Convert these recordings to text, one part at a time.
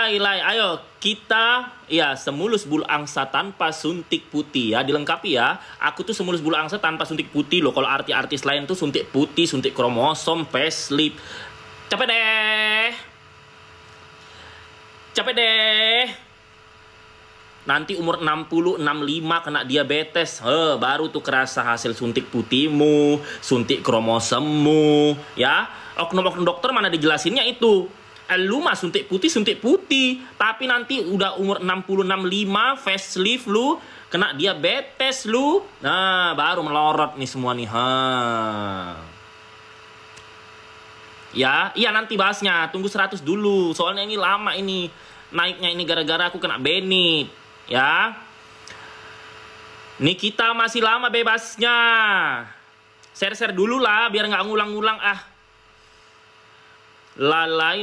Ilai, ayo kita ya semulus bulu angsa tanpa suntik putih ya, dilengkapi ya. Aku tuh semulus bulu angsa tanpa suntik putih loh. Kalau artis lain tuh suntik putih, suntik kromosom, facelift. Capek deh. Capek deh. Nanti umur 60, 65 kena diabetes. Baru tuh kerasa hasil suntik putihmu, suntik kromosommu ya. Oknum-oknum dokter mana dijelasinnya itu. Lu mah suntik putih, tapi nanti udah umur 60, 65, facelift lu, kena diabetes lu. Nah, baru melorot nih semua nih. Ya, iya nanti bahasnya. Tunggu 100 dulu. Soalnya ini lama ini. Naiknya ini gara-gara aku kena benit. Ya. Nih kita masih lama bebasnya. Share-share dulu lah biar nggak ngulang-ngulang Lai.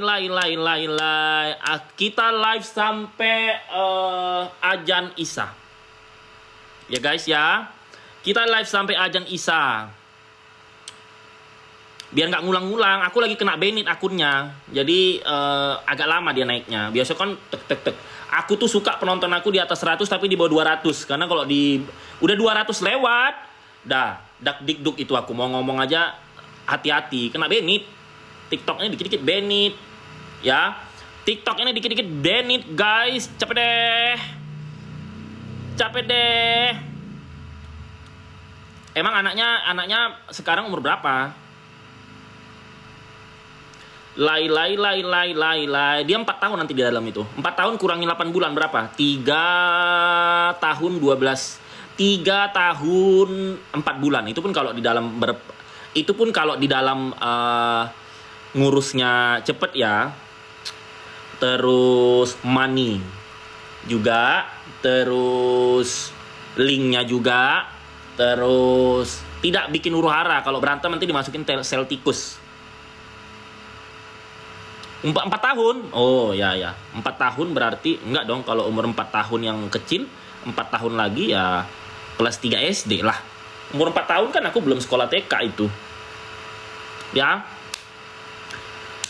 Kita live sampai azan Isya. Ya guys ya. Kita live sampai azan Isya. Biar nggak ngulang-ngulang. Aku lagi kena benit akunnya. Jadi agak lama dia naiknya. Biasa kan tek. Aku tuh suka penonton aku di atas 100 tapi di bawah 200. Karena kalau udah 200 lewat, dak dikduk itu aku mau ngomong aja hati-hati kena benit. TikTok ini dikit-dikit benit ya. TikTok ini dikit-dikit benit guys. Capek deh. Emang anaknya sekarang umur berapa? Lai. Dia 4 tahun nanti di dalam itu. 4 tahun kurangi 8 bulan berapa? 3 tahun 12. 3 tahun 4 bulan. Itu pun kalau di dalam ngurusnya cepet ya. Terus money juga, terus linknya juga, terus tidak bikin huru hara. Kalau berantem nanti dimasukin sel tikus. 4 tahun. Oh ya. 4 tahun berarti enggak dong. Kalau umur 4 tahun yang kecil, 4 tahun lagi ya kelas 3 SD lah. Umur 4 tahun kan aku belum sekolah TK itu. Ya.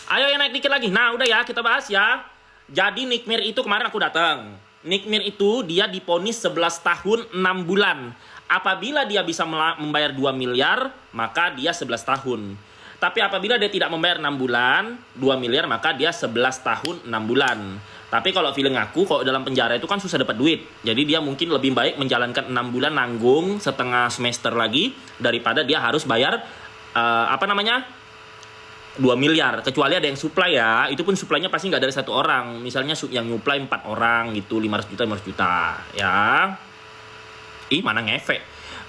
Ayo yang naik dikit lagi. Nah udah ya kita bahas ya. Jadi Nick Mir itu kemarin aku datang. Nick Mir itu dia diponis 11 tahun 6 bulan. Apabila dia bisa membayar 2 miliar, maka dia 11 tahun. Tapi apabila dia tidak membayar 6 bulan, 2 miliar, maka dia 11 tahun 6 bulan. Tapi kalau feeling aku, kalau dalam penjara itu kan susah dapat duit. Jadi dia mungkin lebih baik menjalankan 6 bulan nanggung setengah semester lagi daripada dia harus bayar 2 miliar, kecuali ada yang supply ya. Itu pun supply-nya pasti nggak dari 1 orang. Misalnya yang supply 4 orang gitu, 500 juta ya. Mana ngefek.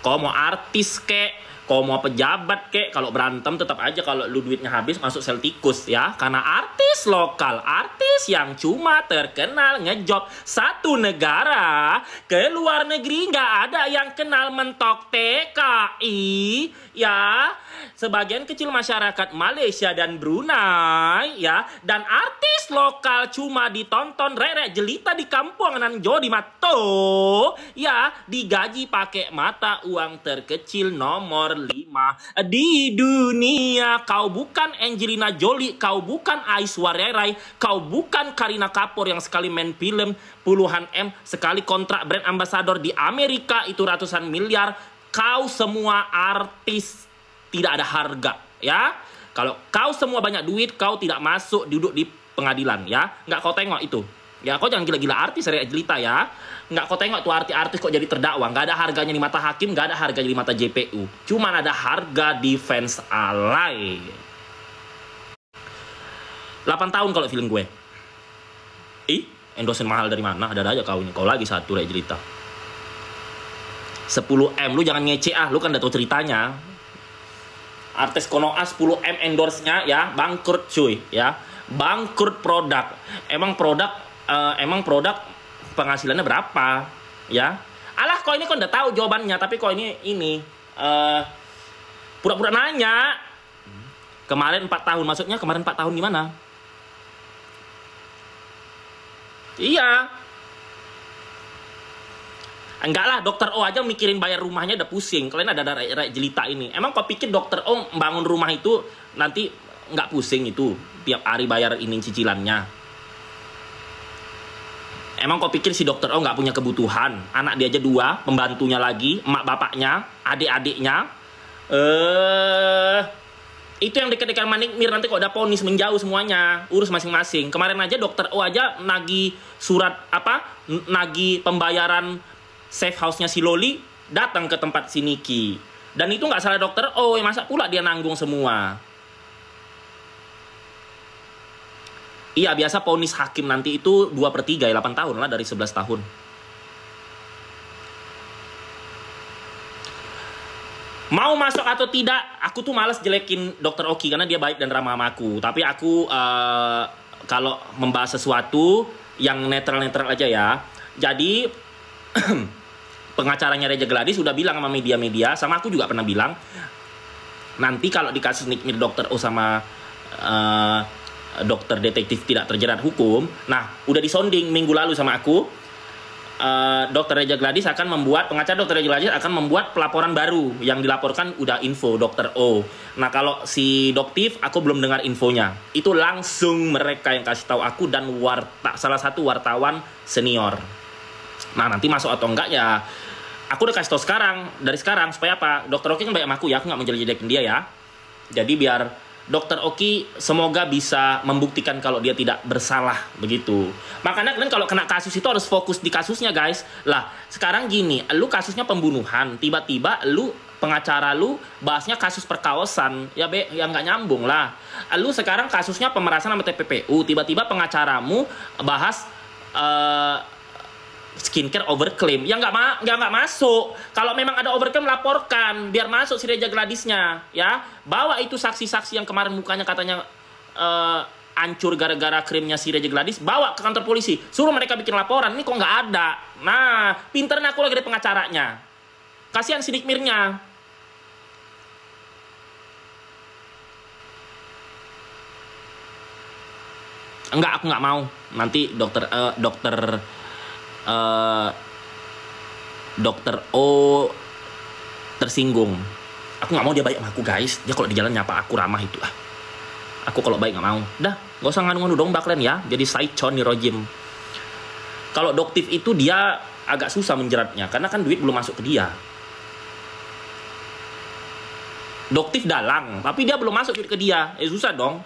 Kalau mau artis kek, kalau mau pejabat kek, kalau berantem tetap aja kalau lu duitnya habis masuk sel tikus ya. Karena artis lokal, artis yang cuma terkenal ngejob satu negara, ke luar negeri nggak ada yang kenal mentok TKI ya. Sebagian kecil masyarakat Malaysia dan Brunei ya. Dan artis lokal cuma ditonton rere jelita di kampung nan jodi mato ya. Digaji pakai mata uang terkecil nomor 5 di dunia. Kau bukan Angelina Jolie, kau bukan Aishwarya Rai, kau bukan Kareena Kapoor yang sekali main film puluhan M, sekali kontrak brand ambassador di Amerika itu ratusan miliar. Kau semua artis tidak ada harga ya. Kalau kau semua banyak duit, kau tidak masuk duduk di pengadilan ya. Nggak kau tengok itu ya. Kau jangan gila-gila artis Ria Jelita ya. Nggak kau tengok tuh artis kok jadi terdakwa. Nggak ada harganya di mata hakim, nggak ada harganya di mata JPU. Cuman ada harga di fans alay. 8 tahun kalau film gue. Endorsement mahal dari mana? Ada aja kau ini. Kau lagi satu Ria Jelita. 10M, lu jangan ngece lu kan udah tahu ceritanya. Artis Konoha 10M endorse-nya ya, bangkrut cuy ya. Bangkrut produk. Emang produk penghasilannya berapa ya? Alah kok ini kan udah tahu jawabannya, tapi kok ini pura-pura nanya. Kemarin 4 tahun, maksudnya kemarin 4 tahun gimana? Iya. Enggak lah, dokter O aja mikirin bayar rumahnya udah pusing. Kalian ada jelita ini. Emang kau pikir dokter O bangun rumah itu nanti nggak pusing itu tiap hari bayar ini cicilannya? Emang kau pikir si dokter O nggak punya kebutuhan? Anak dia aja 2, pembantunya lagi, emak bapaknya, adik-adiknya. Itu yang dekat-dekat Manik Mir, nanti kok udah ponis menjauh semuanya, urus masing-masing. Kemarin aja dokter O aja nagih surat nagih pembayaran safe house-nya si Loli, datang ke tempat si Niki. Dan itu nggak salah dokter O, masa pula dia nanggung semua. Iya, biasa ponis hakim nanti itu 2/3 ya, 8 tahun lah dari 11 tahun. Mau masuk atau tidak, aku tuh males jelekin dokter Oki karena dia baik dan ramah sama aku. Tapi aku kalau membahas sesuatu yang netral-netral aja ya. Jadi pengacaranya Reja Gladys sudah bilang sama media-media, sama aku juga pernah bilang, nanti kalau di kasus Nikmir dokter O sama dokter detektif tidak terjerat hukum, nah udah disonding minggu lalu sama aku, dokter Reja Gladys akan membuat, pengacara dokter Reja Gladys akan membuat pelaporan baru yang dilaporkan udah info dokter O. Nah kalau si doktif aku belum dengar infonya, itu langsung mereka yang kasih tahu aku dan salah satu wartawan senior. Nah nanti masuk atau enggak ya aku udah kasih tahu dari sekarang supaya apa, dokter Oki kan baik sama aku ya, aku nggak menjelek-jelekin dia ya. Jadi biar Dokter Oki semoga bisa membuktikan kalau dia tidak bersalah begitu. Makanya kalian kalau kena kasus itu harus fokus di kasusnya guys. Lah sekarang gini, lu kasusnya pembunuhan, tiba-tiba lu pengacara lu bahasnya kasus perkawasan, ya yang nggak nyambung lah. Lu sekarang kasusnya pemerasan sama TPPU, tiba-tiba pengacaramu bahas skincare overclaim, yang nggak masuk. Kalau memang ada overclaim laporkan biar masuk si Reja Gladysnya ya. Bawa itu saksi-saksi yang kemarin mukanya katanya hancur gara-gara krimnya si Reja Gladys, bawa ke kantor polisi, suruh mereka bikin laporan. Ini kok nggak ada. Nah pinternya aku lagi dari pengacaranya, kasihan si Nikmirnya. Enggak, aku nggak mau nanti dokter O tersinggung. Aku nggak mau dia baik sama aku guys. Dia kalau di jalan nyapa aku ramah itu lah. Aku kalau baik nggak mau. Dah, nggak usah nganu-nganu dong baklen ya. Jadi saicon nih rojim. Kalau doktif itu dia agak susah menjeratnya karena kan duit belum masuk ke dia. Doktif dalang, tapi dia belum masuk duit ke dia. Susah dong.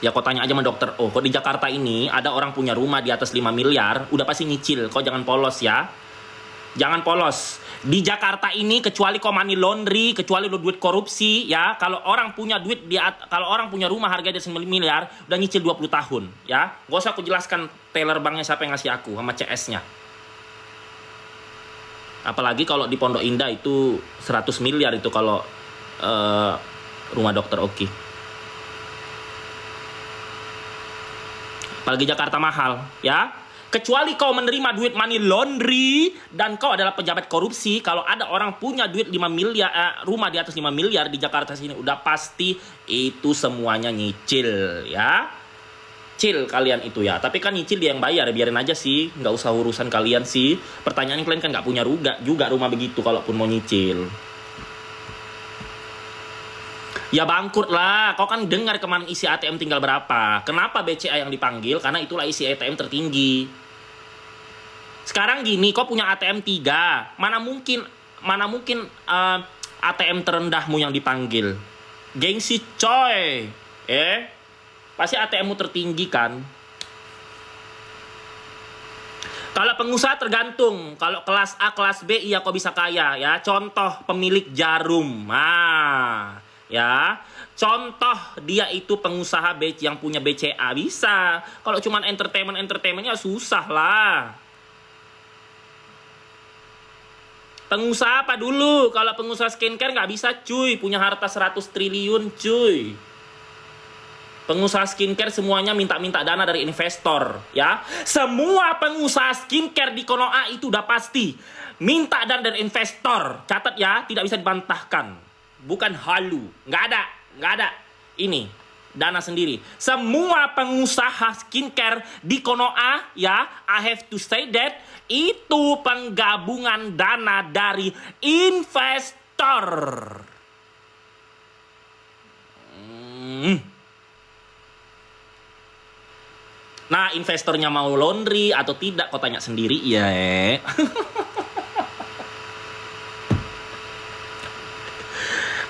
Ya kau tanya aja sama dokter O, kok di Jakarta ini ada orang punya rumah di atas 5 miliar, udah pasti nyicil. Kau jangan polos ya. Jangan polos. Di Jakarta ini kecuali kau money laundry, kecuali lo duit korupsi ya, kalau orang punya duit kalau orang punya rumah harganya 9 miliar, udah nyicil 20 tahun ya. Gak usah aku jelaskan teller banknya siapa yang ngasih aku sama CS-nya. Apalagi kalau di Pondok Indah itu 100 miliar itu kalau rumah dokter Oki. Apalagi Jakarta mahal, ya. Kecuali kau menerima duit money laundry dan kau adalah pejabat korupsi, kalau ada orang punya duit 5 miliar, rumah di atas 5 miliar di Jakarta sini, udah pasti itu semuanya nyicil, ya. Cil kalian itu ya. Tapi kan nyicil dia yang bayar, biarin aja sih, nggak usah urusan kalian sih. Pertanyaannya kalian kan nggak punya juga rumah begitu kalaupun mau nyicil. Ya bangkrut lah, kau kan dengar kemarin isi ATM tinggal berapa. Kenapa BCA yang dipanggil? Karena itulah isi ATM tertinggi. Sekarang gini, kau punya ATM 3. Mana mungkin ATM terendahmu yang dipanggil? Gengsi coy. Pasti ATMmu tertinggi kan? Kalau pengusaha tergantung. Kalau kelas A, kelas B, iya kau bisa kaya ya. Contoh pemilik Jarum. Ya, contoh dia itu pengusaha yang punya BCA bisa. Kalau cuman entertainmentnya susah lah. Pengusaha apa dulu? Kalau pengusaha skincare nggak bisa cuy, punya harta 100 triliun cuy. Pengusaha skincare semuanya minta-minta dana dari investor ya. Semua pengusaha skincare di Konoha itu udah pasti minta dana dari investor. Catat ya, tidak bisa dibantahkan. Bukan halu, nggak ada. Ini dana sendiri. Semua pengusaha skincare di Konoha ya, I have to say that itu penggabungan dana dari investor. Nah, investornya mau laundry atau tidak, kau tanya sendiri ya.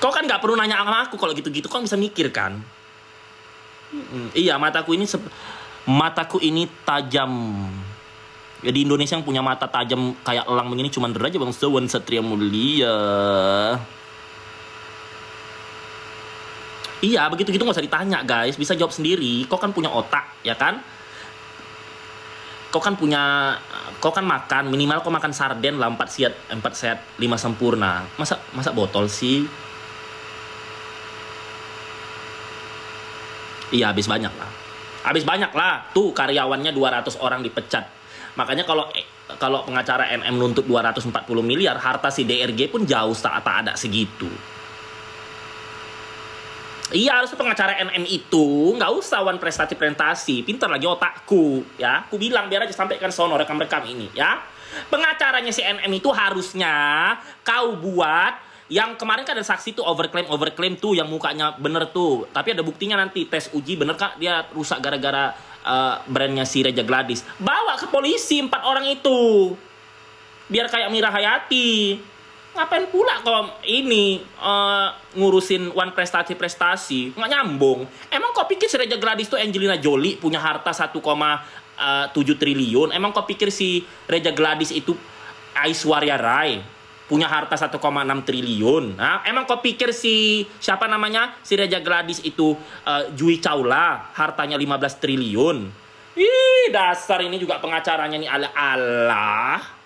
Kau kan nggak perlu nanya sama aku kalau gitu-gitu, kau bisa mikir kan? Iya, mataku ini tajam. Ya, di Indonesia yang punya mata tajam kayak elang begini cuman Raja Bangsawan Satria Mulia. Iya, begitu-gitu nggak usah ditanya guys, bisa jawab sendiri. Kau kan punya otak, ya kan? Kau kan makan, minimal kau makan sarden lah 4 sehat 5 sempurna. Masa botol sih? Iya, habis banyak lah. Tuh karyawannya 200 orang dipecat. Makanya kalau pengacara NM nuntut 240 miliar, harta si DRG pun jauh tak ada segitu. Iya, harusnya pengacara NM itu nggak usah one prestasi, pintar lagi otakku, ya. Aku bilang biar aja sampaikan sono rekam-rekam ini, ya. Pengacaranya si NM itu harusnya kau buat, yang kemarin kan ada saksi tuh overclaim tuh yang mukanya bener tuh, tapi ada buktinya nanti tes uji bener kak dia rusak gara-gara brandnya si Reja Gladys. Bawa ke polisi 4 orang itu, biar kayak Mira Hayati. Ngapain pula kau ini ngurusin one prestasi nggak nyambung. Emang kau pikir si Reja Gladys tuh Angelina Jolie punya harta 1,7 triliun? Emang kau pikir si Reja Gladys itu Aishwarya Rai punya harta 1,6 triliun? Nah, emang kau pikir si siapa namanya si Reja Gladys itu Jui Chawla hartanya 15 triliun? Ih, dasar ini juga pengacaranya nih ala-ala.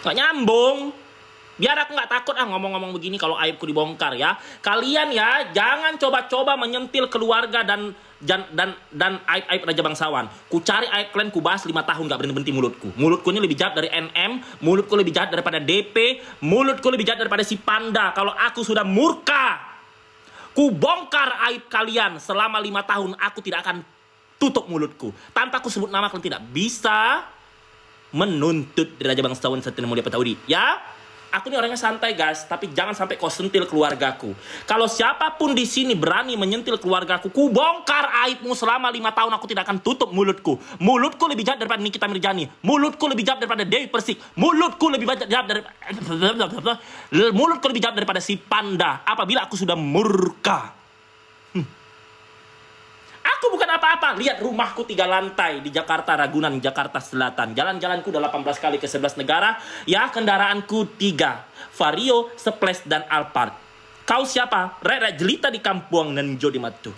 Nggak nyambung. Biar aku nggak takut ngomong-ngomong begini kalau aibku dibongkar ya. Kalian ya jangan coba-coba menyentil keluarga dan aib-aib Raja Bangsawan. Ku cari aib kalian, ku bahas 5 tahun nggak berhenti mulutku. Mulutku ini lebih jahat dari NM, mulutku lebih jahat daripada DP, mulutku lebih jahat daripada si Panda. Kalau aku sudah murka, ku bongkar aib kalian selama 5 tahun. Aku tidak akan tutup mulutku. Tanpa aku sebut nama, kalian tidak bisa menuntut Raja Bangsawan Satria Mulia Pataudi, ya. Aku ini orangnya santai guys, tapi jangan sampai kau sentil keluargaku. Kalau siapapun di sini berani menyentil keluargaku, ku bongkar aibmu selama 5 tahun. Aku tidak akan tutup mulutku. Mulutku lebih jahat daripada Nikita Mirjani. Mulutku lebih jahat daripada Dewi Persik. Mulutku lebih jahat daripada si Panda. Apabila aku sudah murka. Aku bukan apa-apa. Lihat rumahku 3 lantai di Jakarta Ragunan, Jakarta Selatan. Jalan-jalanku udah 18 kali ke 11 negara. Ya, kendaraanku 3. Vario, Splash, dan Alphard. Kau siapa? Rere jelita di Kampung Nenjo di Matu.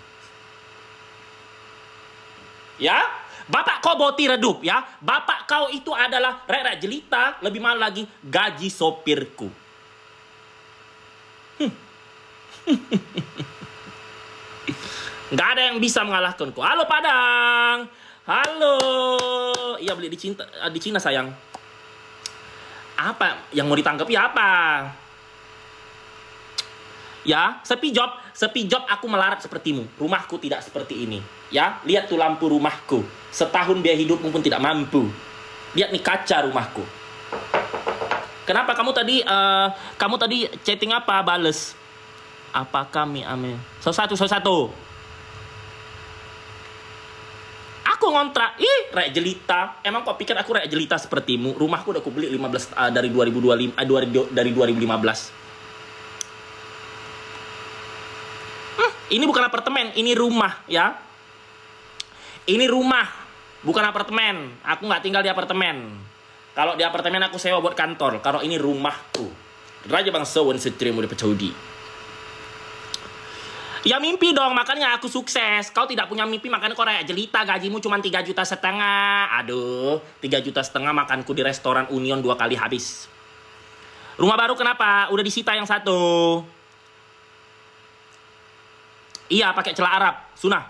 Ya, bapak kau boti redup ya. Bapak kau itu adalah Rere jelita, lebih mahal lagi gaji sopirku. Nggak ada yang bisa mengalahkanku. Halo Padang. Halo. Iya, beli di Cina sayang. Apa yang mau ditanggapi apa? Ya, sepi job aku melarat sepertimu. Rumahku tidak seperti ini. Ya, lihat tuh lampu rumahku. Setahun biaya hidupmu pun tidak mampu. Lihat nih kaca rumahku. Kenapa kamu tadi chatting apa bales? Apa kami amin? Satu. Aku ngontrak. Ih, rek jelita. Emang kok pikir aku rek jelita sepertimu? Rumahku udah aku beli 15 dari 2015. Ini bukan apartemen, ini rumah ya. Ini rumah, bukan apartemen. Aku nggak tinggal di apartemen. Kalau di apartemen aku sewa buat kantor. Kalau ini rumahku. Raja Bangsawan Satria Mulia Pataudi. Ya mimpi dong, makanya aku sukses. Kau tidak punya mimpi, makanya kau kayak jelita. Gajimu cuma 3,5 juta. Aduh, 3,5 juta makanku di restoran Union 2 kali habis. Rumah baru kenapa? Udah disita yang satu. Iya, pakai celah Arab, sunnah.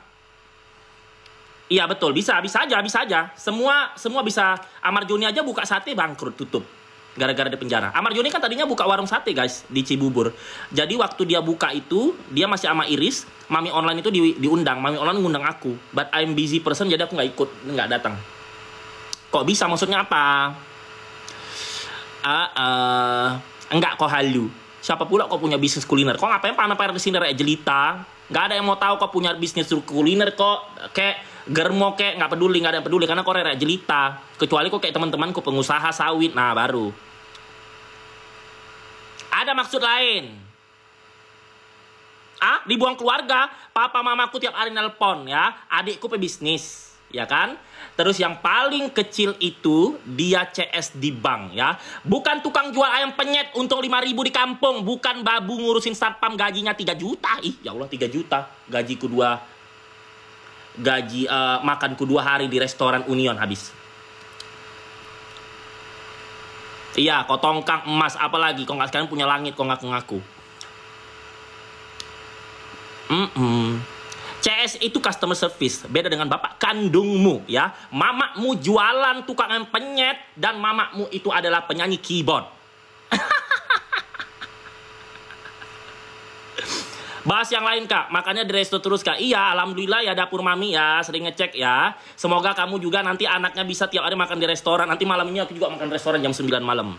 Iya betul, bisa aja. Semua bisa. Amar Joni aja buka sate bangkrut, tutup. Gara-gara di penjara. Amar Joni kan tadinya buka warung sate guys di Cibubur. Jadi waktu dia buka itu, dia masih sama Iris. Mami online itu diundang. Mami online ngundang aku. But I'm busy person, jadi aku nggak datang. Kok bisa? Maksudnya apa? Enggak kok halu. Siapa pula kau punya bisnis kuliner? Kau ngapain pamer-pamer di sini rakyat jelita? Nggak ada yang mau tahu kau punya bisnis kuliner kok. Kayak germo kayak nggak peduli, nggak ada yang peduli karena kau rakyat jelita. Kecuali kau kayak teman-temanku pengusaha sawit, nah baru. Ada maksud lain. Dibuang keluarga, papa mamaku tiap hari nelpon ya, adikku pebisnis, ya kan? Terus yang paling kecil itu dia CS di bank ya. Bukan tukang jual ayam penyet untung 5.000 di kampung, bukan babu ngurusin satpam gajinya 3 juta. Ih, ya Allah 3 juta. Makanku 2 hari di restoran Union habis. Iya, kau tongkang emas apalagi, kau nggak sekalian punya langit, kau ngaku-ngaku. CS itu customer service, beda dengan bapak kandungmu ya. Mamakmu jualan tukang penyet dan mamakmu itu adalah penyanyi keyboard. Bahas yang lain kak, makanya di resto terus kak. Iya, alhamdulillah ya dapur mami ya, sering ngecek ya. Semoga kamu juga nanti anaknya bisa tiap hari makan di restoran. Nanti malam ini aku juga makan di restoran jam 9 malam.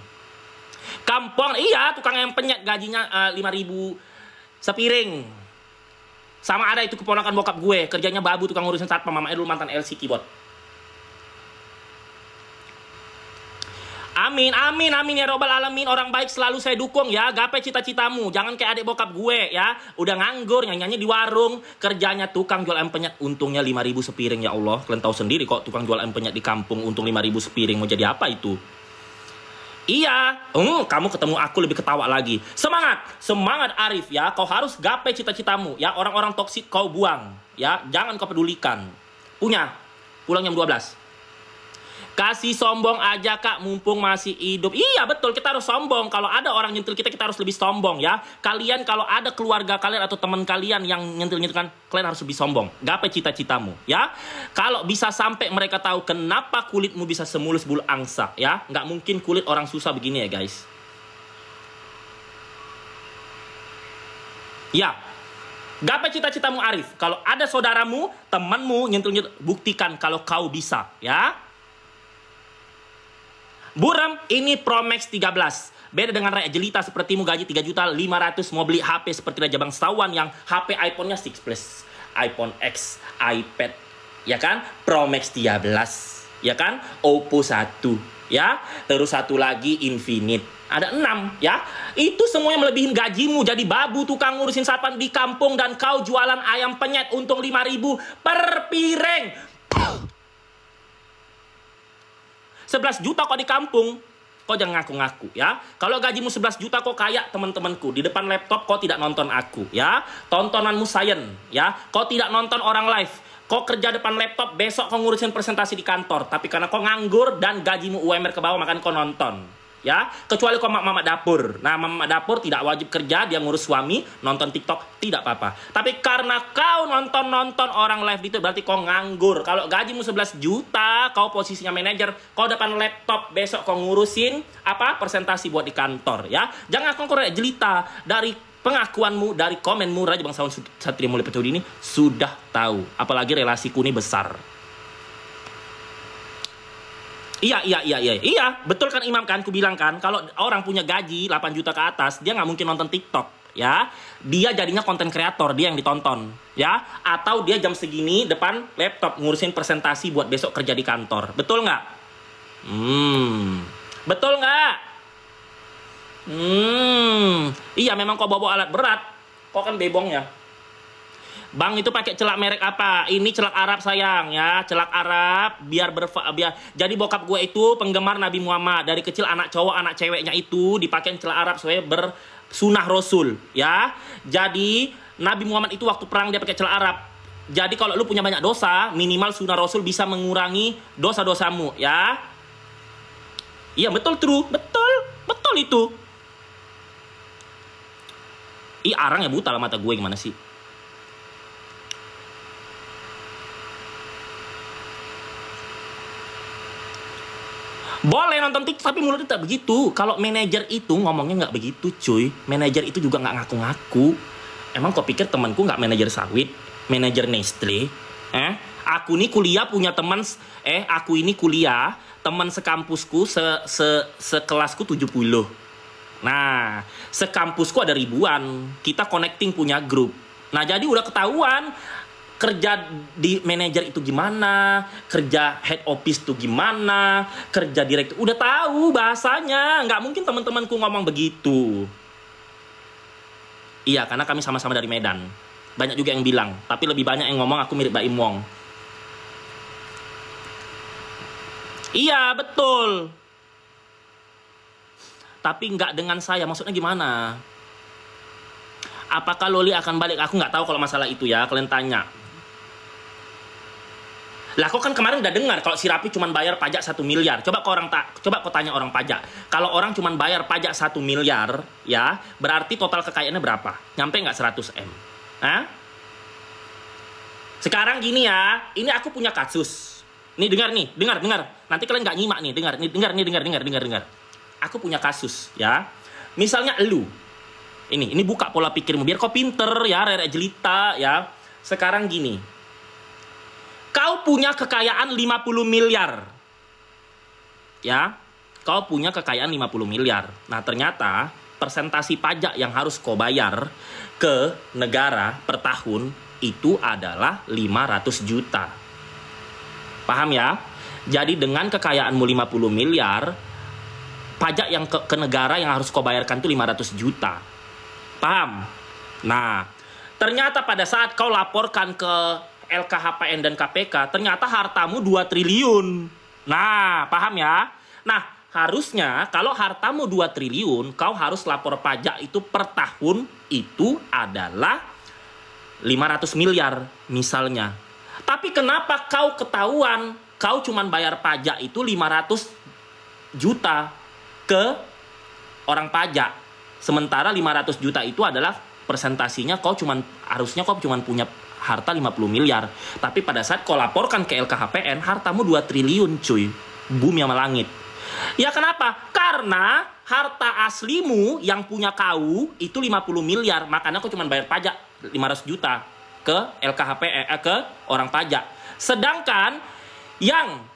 Kampung, iya tukang penyet gajinya 5.000 sepiring. Sama ada itu keponakan bokap gue, kerjanya babu tukang ngurusin satpam, mamanya dulu mantan LC keyboard. Amin, amin, amin ya robbal alamin. Orang baik selalu saya dukung ya. Gapai cita-citamu, jangan kayak adik bokap gue ya. Udah nganggur, nyanyi di warung, kerjanya tukang jual ayam penyet, untungnya 5.000 sepiring ya Allah. Kalian tahu sendiri kok tukang jual ayam penyet di kampung untung 5.000 sepiring, mau jadi apa itu? Iya, kamu ketemu aku lebih ketawa lagi. Semangat, semangat Arif ya. Kau harus gapai cita-citamu ya. Orang-orang toksik kau buang ya. Jangan kau pedulikan. Pulang jam 12. Kasih sombong aja kak, mumpung masih hidup. Iya betul, kita harus sombong. Kalau ada orang nyentil kita harus lebih sombong ya. Kalian kalau ada keluarga kalian atau teman kalian yang nyentil-nyentilkan, kalian harus lebih sombong. Gapai cita-citamu ya. Kalau bisa sampai mereka tahu kenapa kulitmu bisa semulus bulu angsa ya. Nggak mungkin kulit orang susah begini ya guys. Ya, gapai cita-citamu Arif. Kalau ada saudaramu, temanmu nyentil-nyentil, buktikan kalau kau bisa ya. Buram, ini Pro Max 13. Beda dengan rakyat jelita sepertimu gaji 3.500.000 mau beli HP seperti Raja Bangsawan yang HP iPhone-nya 6 Plus, iPhone X, iPad, ya kan? Pro Max 13, ya kan? Oppo 1, ya. Terus satu lagi Infinite. Ada 6, ya. Itu semuanya melebihin gajimu jadi babu tukang ngurusin satpam di kampung dan kau jualan ayam penyet untung 5.000 per piring. 11 juta kok di kampung, kok jangan ngaku-ngaku ya. Kalau gajimu 11 juta kok kayak teman-temanku. Di depan laptop kok tidak nonton aku ya. Tontonanmu sayen ya. Kok tidak nonton orang live. Kok kerja depan laptop, besok kok ngurusin presentasi di kantor. Tapi karena kok nganggur dan gajimu UMR ke bawah, makan kok nonton. Ya, kecuali kok mama dapur. Nah, mama dapur tidak wajib kerja, dia ngurus suami, nonton TikTok tidak apa-apa. Tapi karena kau nonton orang live itu berarti kau nganggur. Kalau gajimu 11 juta, kau posisinya manajer, kau depan laptop, besok kau ngurusin apa? Presentasi buat di kantor, ya. Jangan kau korek jelita. Dari pengakuanmu, dari komenmu, Raja Bangsawan Satria Mulia Petrodi ini sudah tahu. Apalagi relasiku ini besar. Iya, betul kan Imam kan, ku bilang kan, kalau orang punya gaji 8 juta ke atas, dia nggak mungkin nonton TikTok, ya. Dia jadinya konten kreator, dia yang ditonton, ya. Atau dia jam segini depan laptop ngurusin presentasi buat besok kerja di kantor, betul nggak? Betul nggak? Iya, memang kau bawa alat berat, kau kan bebong ya. Bang itu pakai celak merek apa? Ini celak Arab sayang ya, celak Arab biar jadi bokap gue itu penggemar Nabi Muhammad. Dari kecil anak cowok anak ceweknya itu dipakein celak Arab supaya bersunah Rasul ya. Jadi Nabi Muhammad itu waktu perang dia pakai celak Arab. Jadi kalau lu punya banyak dosa, minimal sunah Rasul bisa mengurangi dosa-dosamu ya. Iya betul true, betul itu. Arang ya buta lah mata gue gimana sih? Boleh nonton TikTok, tapi mulutnya tak begitu. Kalau manajer itu ngomongnya nggak begitu, cuy. Manajer itu juga nggak ngaku-ngaku. Emang kau pikir temanku nggak manajer sawit, manajer Nestle? Aku ini kuliah punya teman. Aku ini kuliah teman sekampusku, sekelasku 70. Nah, sekampusku ada ribuan. Kita connecting punya grup. Nah, jadi udah ketahuan kerja di manajer itu gimana, kerja head office itu gimana, kerja direktur. Udah tahu bahasanya. Nggak mungkin teman-temanku ngomong begitu. Iya, karena kami sama-sama dari Medan. Banyak juga yang bilang. Tapi lebih banyak yang ngomong aku mirip Baim Wong. Iya, betul. Tapi nggak dengan saya. Maksudnya gimana? Apakah Loli akan balik? Aku nggak tahu kalau masalah itu ya. Kalian tanya. Lah kok kan kemarin udah dengar kalau si Rapi cuma bayar pajak 1 miliar. Coba kau tanya orang pajak. Kalau orang cuma bayar pajak 1 miliar, ya, berarti total kekayaannya berapa? Nyampe nggak 100 M? Hah? Sekarang gini ya, ini aku punya kasus. Nih dengar. Nanti kalian nggak nyimak nih, dengar. Aku punya kasus, ya. Misalnya elu. Ini buka pola pikirmu biar kau pinter ya, Rere Jelita ya. Sekarang gini. Kau punya kekayaan 50 miliar. Ya. Kau punya kekayaan 50 miliar. Nah, ternyata persentasi pajak yang harus kau bayar ke negara per tahun itu adalah 500 juta. Paham ya? Jadi dengan kekayaanmu 50 miliar, pajak yang ke negara yang harus kau bayarkan itu 500 juta. Paham? Nah, ternyata pada saat kau laporkan ke LKHPN dan KPK, ternyata hartamu 2 triliun. Nah, paham ya? Nah, harusnya kalau hartamu 2 triliun, kau harus lapor pajak itu per tahun itu adalah 500 miliar misalnya. Tapi kenapa kau ketahuan kau cuman bayar pajak itu 500 juta ke orang pajak. Sementara 500 juta itu adalah presentasinya harusnya kau cuman punya harta 50 miliar. Tapi pada saat kau laporkan ke LKHPN, hartamu 2 triliun cuy. Bumi sama langit. Ya kenapa? Karena harta aslimu yang punya kau itu 50 miliar. Makanya kau cuma bayar pajak 500 juta ke LKHPN, ke orang pajak. Sedangkan yang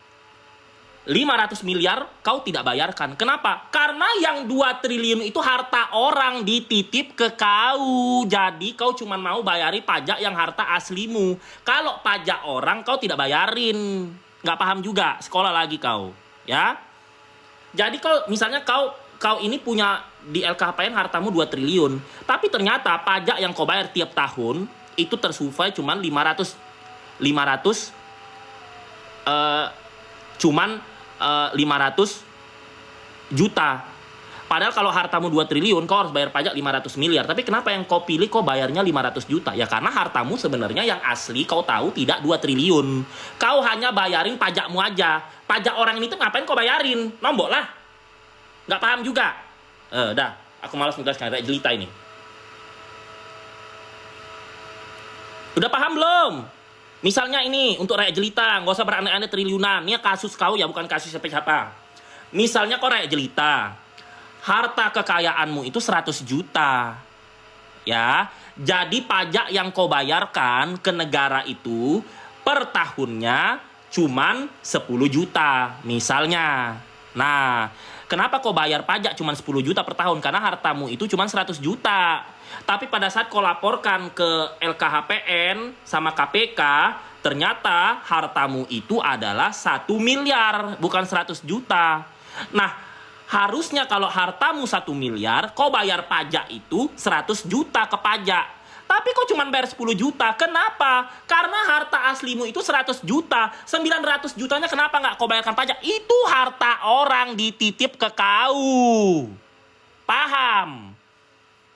500 miliar kau tidak bayarkan. Kenapa? Karena yang 2 triliun itu harta orang dititip ke kau. Jadi kau cuma mau bayari pajak yang harta aslimu. Kalau pajak orang kau tidak bayarin. Nggak paham juga. Sekolah lagi kau. Ya. Jadi misalnya kau ini punya di LKPN hartamu 2 triliun. Tapi ternyata pajak yang kau bayar tiap tahun itu tersurvey cuma 500 juta. Padahal kalau hartamu 2 triliun, kau harus bayar pajak 500 miliar. Tapi kenapa yang kau pilih kau bayarnya 500 juta? Ya karena hartamu sebenarnya yang asli kau tahu tidak 2 triliun. Kau hanya bayarin pajakmu aja. Pajak orang ini tuh ngapain kau bayarin? Nombok lah. Nggak paham juga. Dah, aku malas menjelaskan kayak jelita ini. Udah paham belum? Misalnya ini untuk rakyat jelita, nggak usah beraneh-aneh triliunan. Ini kasus kau ya, bukan kasus siapa-siapa. Misalnya kau rakyat jelita, harta kekayaanmu itu 100 juta. Ya, jadi pajak yang kau bayarkan ke negara itu per tahunnya cuman 10 juta misalnya. Nah, kenapa kau bayar pajak cuman 10 juta per tahun? Karena hartamu itu cuman 100 juta. Tapi pada saat kau laporkan ke LKHPN sama KPK, ternyata hartamu itu adalah 1 miliar, bukan 100 juta. Nah, harusnya kalau hartamu 1 miliar, kau bayar pajak itu 100 juta ke pajak. Tapi kau cuma bayar 10 juta. Kenapa? Karena harta aslimu itu 100 juta. 900 jutanya kenapa nggak kau bayarkan pajak? Itu harta orang dititip ke kau. Paham?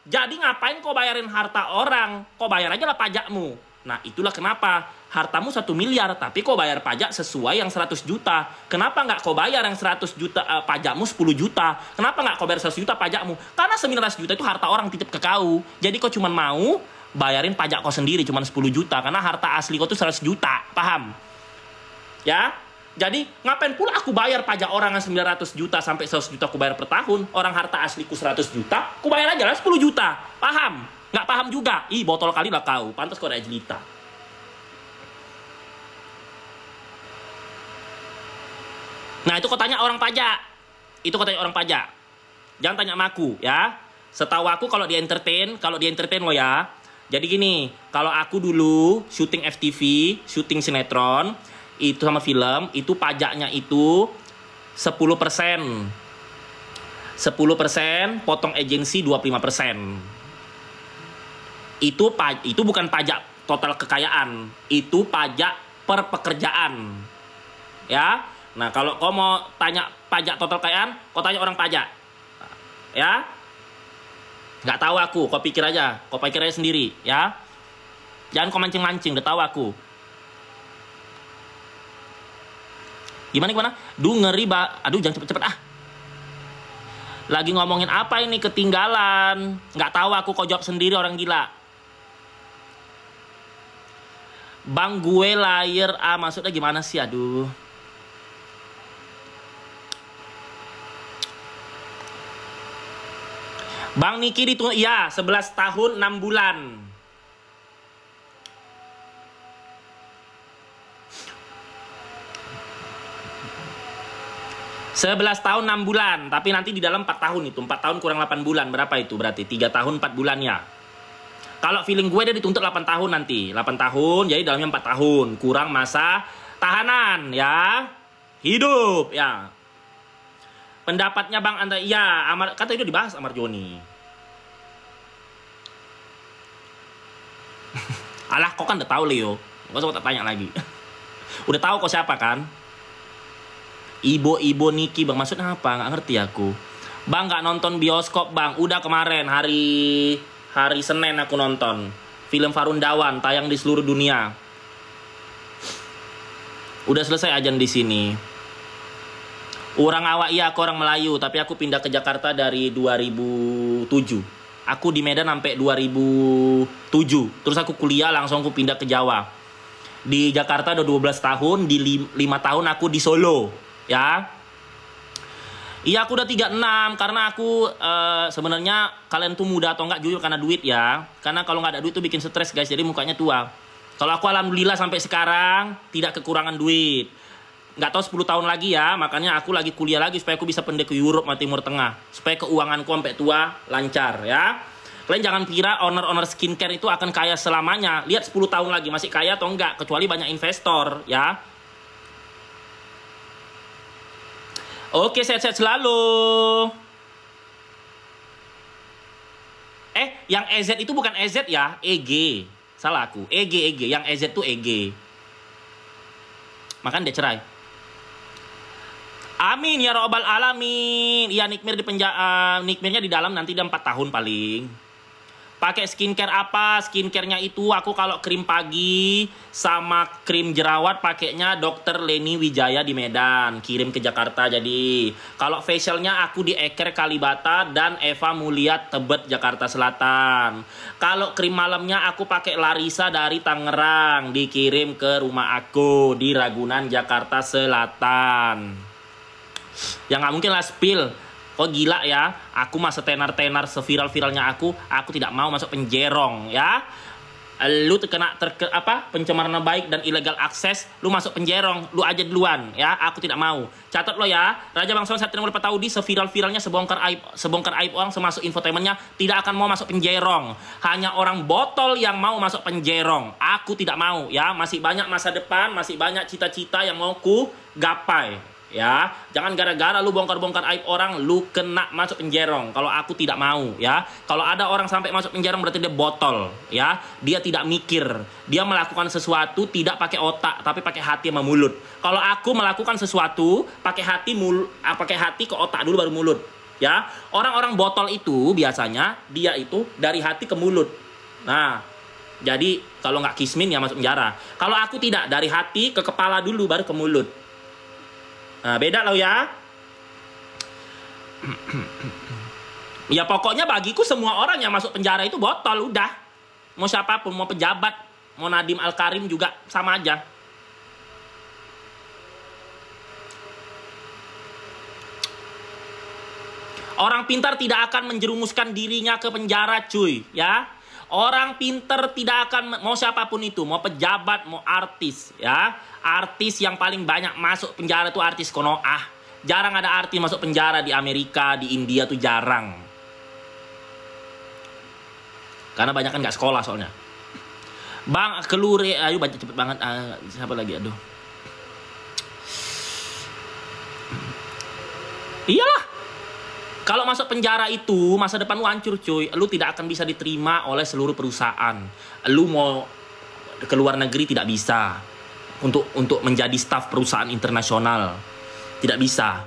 Jadi ngapain kau bayarin harta orang? Kau bayar aja lah pajakmu. Nah itulah kenapa hartamu 1 miliar, tapi kau bayar pajak sesuai yang 100 juta. Kenapa nggak kau bayar yang 100 juta pajakmu 10 juta? Kenapa nggak kau bayar 100 juta pajakmu? Karena 19 juta itu harta orang titip ke kau. Jadi kau cuma mau bayarin pajak kau sendiri cuma 10 juta. Karena harta asli kau itu 100 juta. Paham? Ya? Jadi ngapain pula aku bayar pajak orang yang 900 juta sampai 100 juta aku bayar per tahun. Orang harta asliku 100 juta, aku bayar aja lah 10 juta. Paham? Nggak paham juga. Ih, botol kali lah kau. Pantas kau ada jelita. Nah, itu kau tanya orang pajak. Jangan tanya sama aku ya. Setahu aku kalau di entertain lo ya. Jadi gini, kalau aku dulu syuting FTV, syuting sinetron, itu sama film, itu pajaknya itu 10%. 10%, potong agensi 25%. Itu bukan pajak total kekayaan, itu pajak per pekerjaan. Ya. Nah, kalau kau mau tanya pajak total kekayaan, kau tanya orang pajak. Ya. Nggak tahu aku, kau pikir aja sendiri, ya. Jangan kau mancing-mancing, udah tahu aku. Gimana? Duh, ngeri, aduh, jangan cepet-cepet ah. Lagi ngomongin apa ini, ketinggalan. Nggak tahu aku, kau jawab sendiri, orang gila. Bang, gue liar, maksudnya gimana sih, aduh. Bang Niki ditunggu, ya 11 tahun 6 bulan. Sebelas tahun 6 bulan, tapi nanti di dalam 4 tahun itu. 4 tahun kurang 8 bulan, berapa itu? Berarti 3 tahun 4 bulan ya. Kalau feeling gue dia dituntut 8 tahun nanti. 8 tahun, jadi dalamnya 4 tahun. Kurang masa tahanan ya. Hidup ya. Pendapatnya Bang Anda, iya, kata itu dibahas Amar Joni. Alah, kok kan udah tahu Leo. Gak usah tak tanya lagi. Udah tahu kok siapa kan? Ibo Niki Bang, maksudnya apa? Nggak ngerti aku. Bang nggak nonton bioskop Bang? Udah kemarin hari Senin aku nonton. Film Farundawan tayang di seluruh dunia. Udah selesai ajan di sini. Orang awak iya, aku orang Melayu, tapi aku pindah ke Jakarta dari 2007. Aku di Medan sampai 2007. Terus aku kuliah langsung aku pindah ke Jawa. Di Jakarta udah 12 tahun, di 5 tahun aku di Solo, ya. Iya, aku udah 36 karena aku sebenarnya kalian tuh muda atau enggak jujur karena duit ya. Karena kalau nggak ada duit tuh bikin stres guys, jadi mukanya tua. Kalau aku alhamdulillah sampai sekarang tidak kekurangan duit. Nggak tahu 10 tahun lagi ya, makanya aku lagi kuliah lagi supaya aku bisa pindah ke Europe sama Timur Tengah, supaya keuanganku sampai tua lancar ya. Kalian jangan kira owner skincare itu akan kaya selamanya. Lihat 10 tahun lagi masih kaya atau enggak, kecuali banyak investor ya. Oke, sehat-sehat selalu. Yang EZ itu bukan EZ ya, EG. Salah aku, EG. Yang EZ tuh EG. Makanya dia cerai. Amin ya robbal alamin. Ya Nikmir Nikmirnya di dalam nanti udah 4 tahun paling. Pakai skincare apa? Skincarenya itu aku kalau krim pagi sama krim jerawat pakainya Dr. Leni Wijaya di Medan. Kirim ke Jakarta jadi. Kalau facialnya aku di Eker Kalibata dan Eva Mulia Tebet Jakarta Selatan. Kalau krim malamnya aku pakai Larissa dari Tangerang. Dikirim ke rumah aku di Ragunan Jakarta Selatan. Ya nggak mungkin lah spill. Kok gila ya? Aku mah setenar-tenar seviral-viralnya aku tidak mau masuk penjerong ya. Lu terkena pencemaran nama baik dan ilegal akses, lu masuk penjerong, lu aja duluan ya. Aku tidak mau. Catat lo ya, Raja Bangsawan Satria Mulia Pataudi seviral-viralnya sebongkar aib orang semasuk infotainmentnya tidak akan mau masuk penjerong. Hanya orang botol yang mau masuk penjerong. Aku tidak mau ya. Masih banyak masa depan, masih banyak cita-cita yang mau ku gapai. Ya, jangan gara-gara lu bongkar-bongkar aib orang, lu kena masuk penjerong. Kalau aku tidak mau, ya. Kalau ada orang sampai masuk penjerong berarti dia botol, ya. Dia tidak mikir, dia melakukan sesuatu tidak pakai otak, tapi pakai hati sama mulut. Kalau aku melakukan sesuatu pakai hati ke otak dulu baru mulut, ya. Orang-orang botol itu biasanya dia itu dari hati ke mulut. Nah, jadi kalau nggak kismin ya masuk penjara. Kalau aku tidak, dari hati ke kepala dulu baru ke mulut. Nah, beda loh ya. Ya pokoknya bagiku semua orang yang masuk penjara itu botol udah. Mau siapapun, mau pejabat, mau Nadiem Al-Karim juga sama aja. Orang pintar tidak akan menjerumuskan dirinya ke penjara cuy, ya. Orang pintar tidak akan, mau siapapun itu, mau pejabat, mau artis, ya. Artis yang paling banyak masuk penjara itu artis Konoah. Jarang ada artis masuk penjara di Amerika, di India tuh jarang. Karena banyak kan nggak sekolah soalnya. Bang, keluar, ayo baca cepet banget. Siapa lagi, aduh. Iyalah. Kalau masuk penjara itu, masa depan lu hancur cuy. Lu tidak akan bisa diterima oleh seluruh perusahaan. Lu mau ke luar negeri tidak bisa. Untuk menjadi staf perusahaan internasional. Tidak bisa.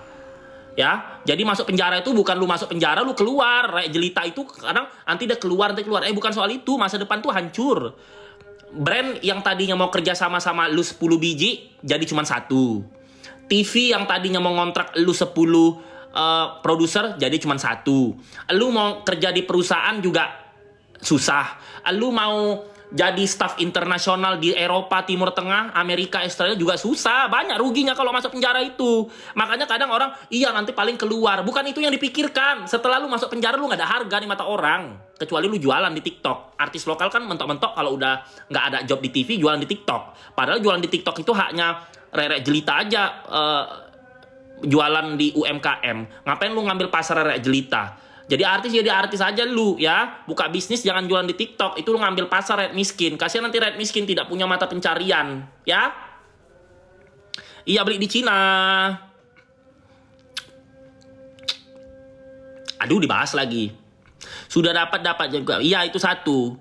Ya, jadi masuk penjara itu bukan lu masuk penjara, lu keluar. Rakyat jelita itu kadang nanti dia keluar. Bukan soal itu. Masa depan tuh hancur. Brand yang tadinya mau kerja sama-sama lu 10 biji, jadi cuma 1. TV yang tadinya mau ngontrak lu 10 produser, jadi cuma 1. Lu mau kerja di perusahaan juga susah. Lu mau jadi staf internasional di Eropa, Timur Tengah, Amerika, Australia juga susah. Banyak ruginya kalau masuk penjara itu. Makanya kadang orang, iya nanti paling keluar. Bukan itu yang dipikirkan. Setelah lu masuk penjara, lu gak ada harga di mata orang. Kecuali lu jualan di TikTok. Artis lokal kan mentok-mentok kalau udah gak ada job di TV, jualan di TikTok. Padahal jualan di TikTok itu haknya Rere Jelita aja. Jualan di UMKM. Ngapain lu ngambil pasar Rere Jelita? Jadi artis aja lu ya. Buka bisnis jangan jualan di TikTok. Itu lu ngambil pasar rakyat miskin. Kasihan nanti rakyat miskin tidak punya mata pencarian, ya. Iya, beli di Cina. Aduh, dibahas lagi. Sudah dapat juga. Iya, itu 1.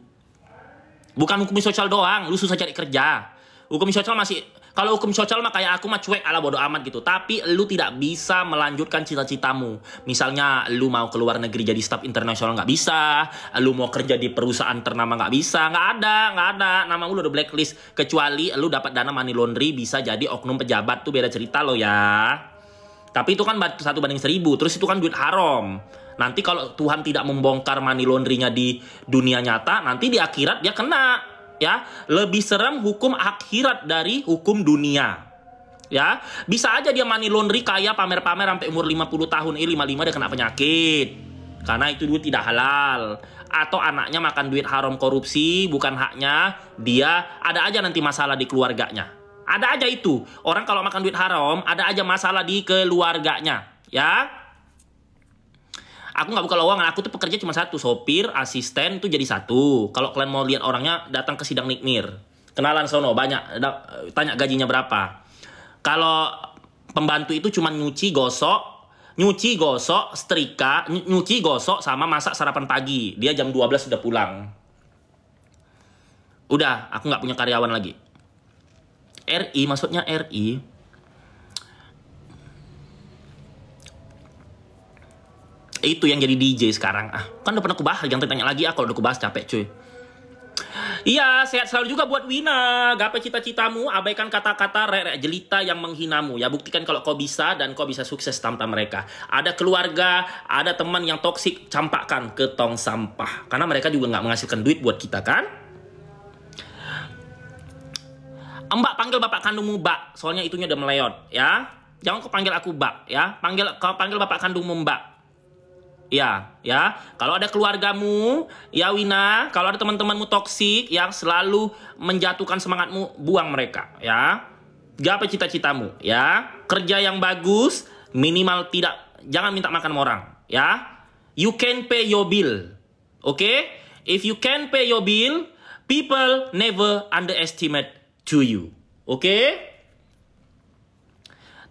Bukan hukum sosial doang, lu susah cari kerja. Hukum sosial masih, kalau hukum sosial mah kayak aku mah cuek, ala bodo amat gitu. Tapi lu tidak bisa melanjutkan cita-citamu. Misalnya lu mau keluar negeri jadi staf internasional nggak bisa. Lu mau kerja di perusahaan ternama nggak bisa. Nggak ada. Nama lu udah blacklist. Kecuali lu dapat dana money laundry bisa jadi oknum pejabat, tuh beda cerita lo ya. Tapi itu kan 1/1000. Terus itu kan duit haram. Nanti kalau Tuhan tidak membongkar money laundry-nya di dunia nyata, nanti di akhirat dia kena. Ya, lebih serem hukum akhirat dari hukum dunia. Ya, bisa aja dia money laundry kaya pamer-pamer sampai umur 50 tahun, 55 dia kena penyakit. Karena itu duit tidak halal. Atau anaknya makan duit haram korupsi, bukan haknya, dia ada aja nanti masalah di keluarganya. Ada aja itu. Orang kalau makan duit haram, ada aja masalah di keluarganya, ya. Aku nggak buka lowongan, aku tuh pekerja cuma 1, sopir, asisten tuh jadi 1. Kalau kalian mau lihat orangnya, datang ke sidang Nikmir. Kenalan sono, banyak, tanya gajinya berapa. Kalau pembantu itu cuma nyuci, gosok, setrika, nyuci, gosok, sama masak sarapan pagi. Dia jam 12 sudah pulang. Udah, aku nggak punya karyawan lagi. RI, maksudnya RI. Itu yang jadi DJ sekarang. Kan udah pernah aku bahas, jangan tanya lagi kalau udah aku bahas capek cuy. Iya, sehat selalu juga buat Wina. Gapai cita-citamu, abaikan kata-kata Rere Jelita yang menghinamu. Ya, buktikan kalau kau bisa dan kau bisa sukses tanpa mereka. Ada keluarga, ada teman yang toksik, campakkan ke tong sampah. Karena mereka juga nggak menghasilkan duit buat kita kan. Mbak, panggil bapak kandungmu Mbak. Soalnya itunya udah meleot ya. Jangan kau panggil aku Mbak ya. Kau panggil bapak kandungmu Mbak. Ya, kalau ada keluargamu, ya Wina, kalau ada teman-temanmu toksik yang selalu menjatuhkan semangatmu, buang mereka, ya. Gapai cita-citamu, ya. Kerja yang bagus, minimal jangan minta makan sama orang, ya. You can pay your bill, okay? If you can pay your bill, people never underestimate to you, okay?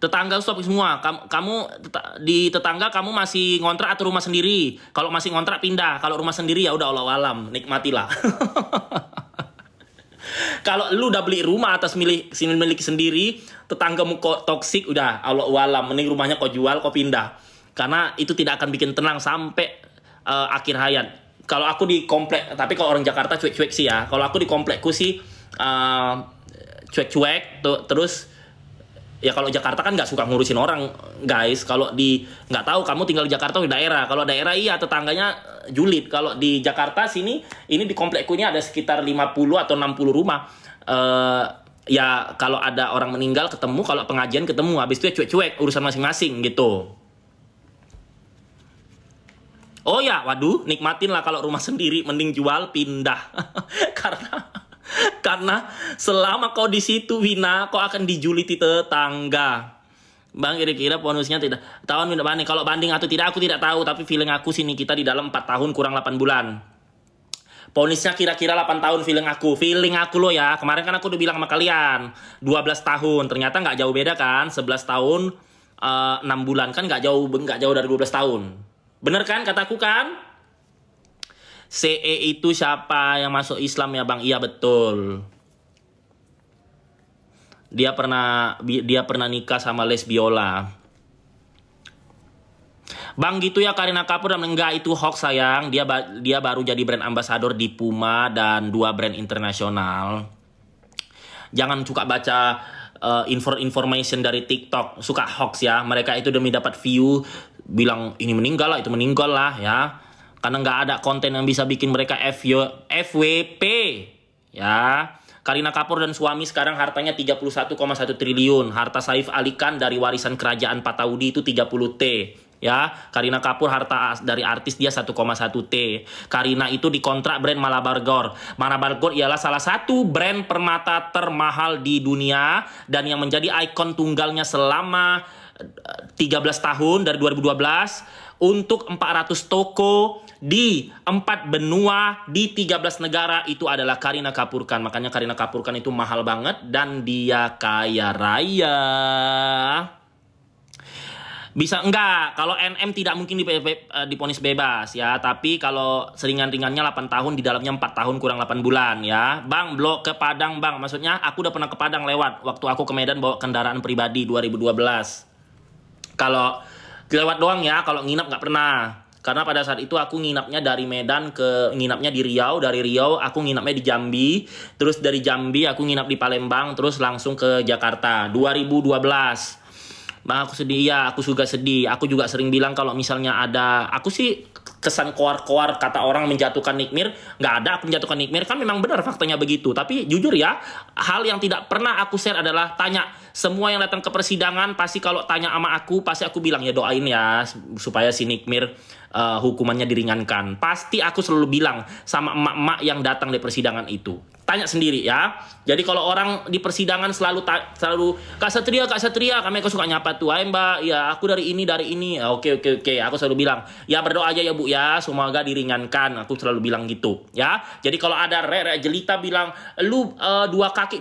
Tetangga stop semua. Kamu di tetangga kamu masih ngontrak atau rumah sendiri? Kalau masih ngontrak pindah. Kalau rumah sendiri ya udah Allah alam, nikmatilah. Kalau lu udah beli rumah atas milik sendiri, tetanggamu kok toksik, udah Allah alam, mending rumahnya kau jual, kau pindah. Karena itu tidak akan bikin tenang sampai akhir hayat. Kalau aku di komplek, tapi kalau orang Jakarta cuek-cuek sih ya. Kalau aku di komplekku sih cuek-cuek terus. Ya kalau Jakarta kan nggak suka ngurusin orang, guys. Kalau nggak tahu kamu tinggal di Jakarta di daerah. Kalau daerah iya tetangganya julid. Kalau di Jakarta sini, ini di komplekku ini ada sekitar 50 atau 60 rumah. Ya kalau ada orang meninggal ketemu, kalau pengajian ketemu. Habis itu ya cuek-cuek urusan masing-masing gitu. Oh ya, waduh, nikmatin lah kalau rumah sendiri, mending jual pindah. Karena selama kau di situ Wina, kau akan dijuliti tetangga. Bang, kira-kira bonusnya tidak tahun depan nih. Kalau banding atau tidak aku tidak tahu, tapi feeling aku sini kita di dalam 4 tahun kurang 8 bulan. Bonusnya kira-kira 8 tahun feeling aku. Feeling aku loh ya. Kemarin kan aku udah bilang sama kalian 12 tahun. Ternyata nggak jauh beda kan? 11 tahun 6 bulan kan nggak jauh dari 12 tahun. Bener kan kataku kan? CE itu siapa yang masuk Islam ya Bang? Iya betul. Dia pernah nikah sama lesbiola. Bang gitu ya Kareena Kapoor, enggak, itu hoax sayang. Dia baru jadi brand ambassador di Puma dan 2 brand internasional. Jangan suka baca information dari TikTok, suka hoax ya. Mereka itu demi dapat view bilang ini meninggal lah, itu meninggal lah ya. Karena nggak ada konten yang bisa bikin mereka FWP ya. Kareena Kapoor dan suami sekarang hartanya 31,1 triliun. Harta Saif Ali Khan dari warisan kerajaan Pataudi itu 30 T. Ya, Kareena Kapoor harta dari artis dia 1,1 T. Kareena itu dikontrak brand Malabar Gold. Malabar Gold ialah salah satu brand permata termahal di dunia dan yang menjadi ikon tunggalnya selama 13 tahun dari 2012 untuk 400 toko di 4 benua di 13 negara. Itu adalah Kareena Kapoor Khan. Makanya Kareena Kapoor Khan itu mahal banget dan dia kaya raya. Bisa enggak, kalau NM tidak mungkin diponis bebas ya, tapi kalau seringan-ringannya 8 tahun, di dalamnya 4 tahun kurang 8 bulan ya. Bang, blok ke Padang Bang, maksudnya aku udah pernah ke Padang lewat waktu aku ke Medan bawa kendaraan pribadi 2012. Kalau lewat doang ya, kalau nginap nggak pernah. Karena pada saat itu aku nginapnya dari Medan nginapnya di Riau, dari Riau aku nginapnya di Jambi, terus dari Jambi aku nginap di Palembang, terus langsung ke Jakarta 2012. Bang, aku sedih ya, aku juga sedih. Aku juga sering bilang kalau misalnya ada, aku sih kesan koar-koar kata orang menjatuhkan Nikmir, nggak ada aku menjatuhkan Nikmir, kan memang benar faktanya begitu. Tapi jujur ya, hal yang tidak pernah aku share adalah tanya semua yang datang ke persidangan, pasti kalau tanya sama aku, pasti aku bilang ya doain ya supaya si Nikmir hukumannya diringankan. Pasti aku selalu bilang sama emak-emak yang datang di persidangan itu. Tanya sendiri ya. Jadi kalau orang di persidangan selalu Kak Satria, kami suka nyapa tuh. Hai Mbak, ya aku dari ini. Ya, oke. Aku selalu bilang, ya berdoa aja ya Bu ya, semoga diringankan. Aku selalu bilang gitu ya. Jadi kalau ada jelita bilang, lu 2 kaki.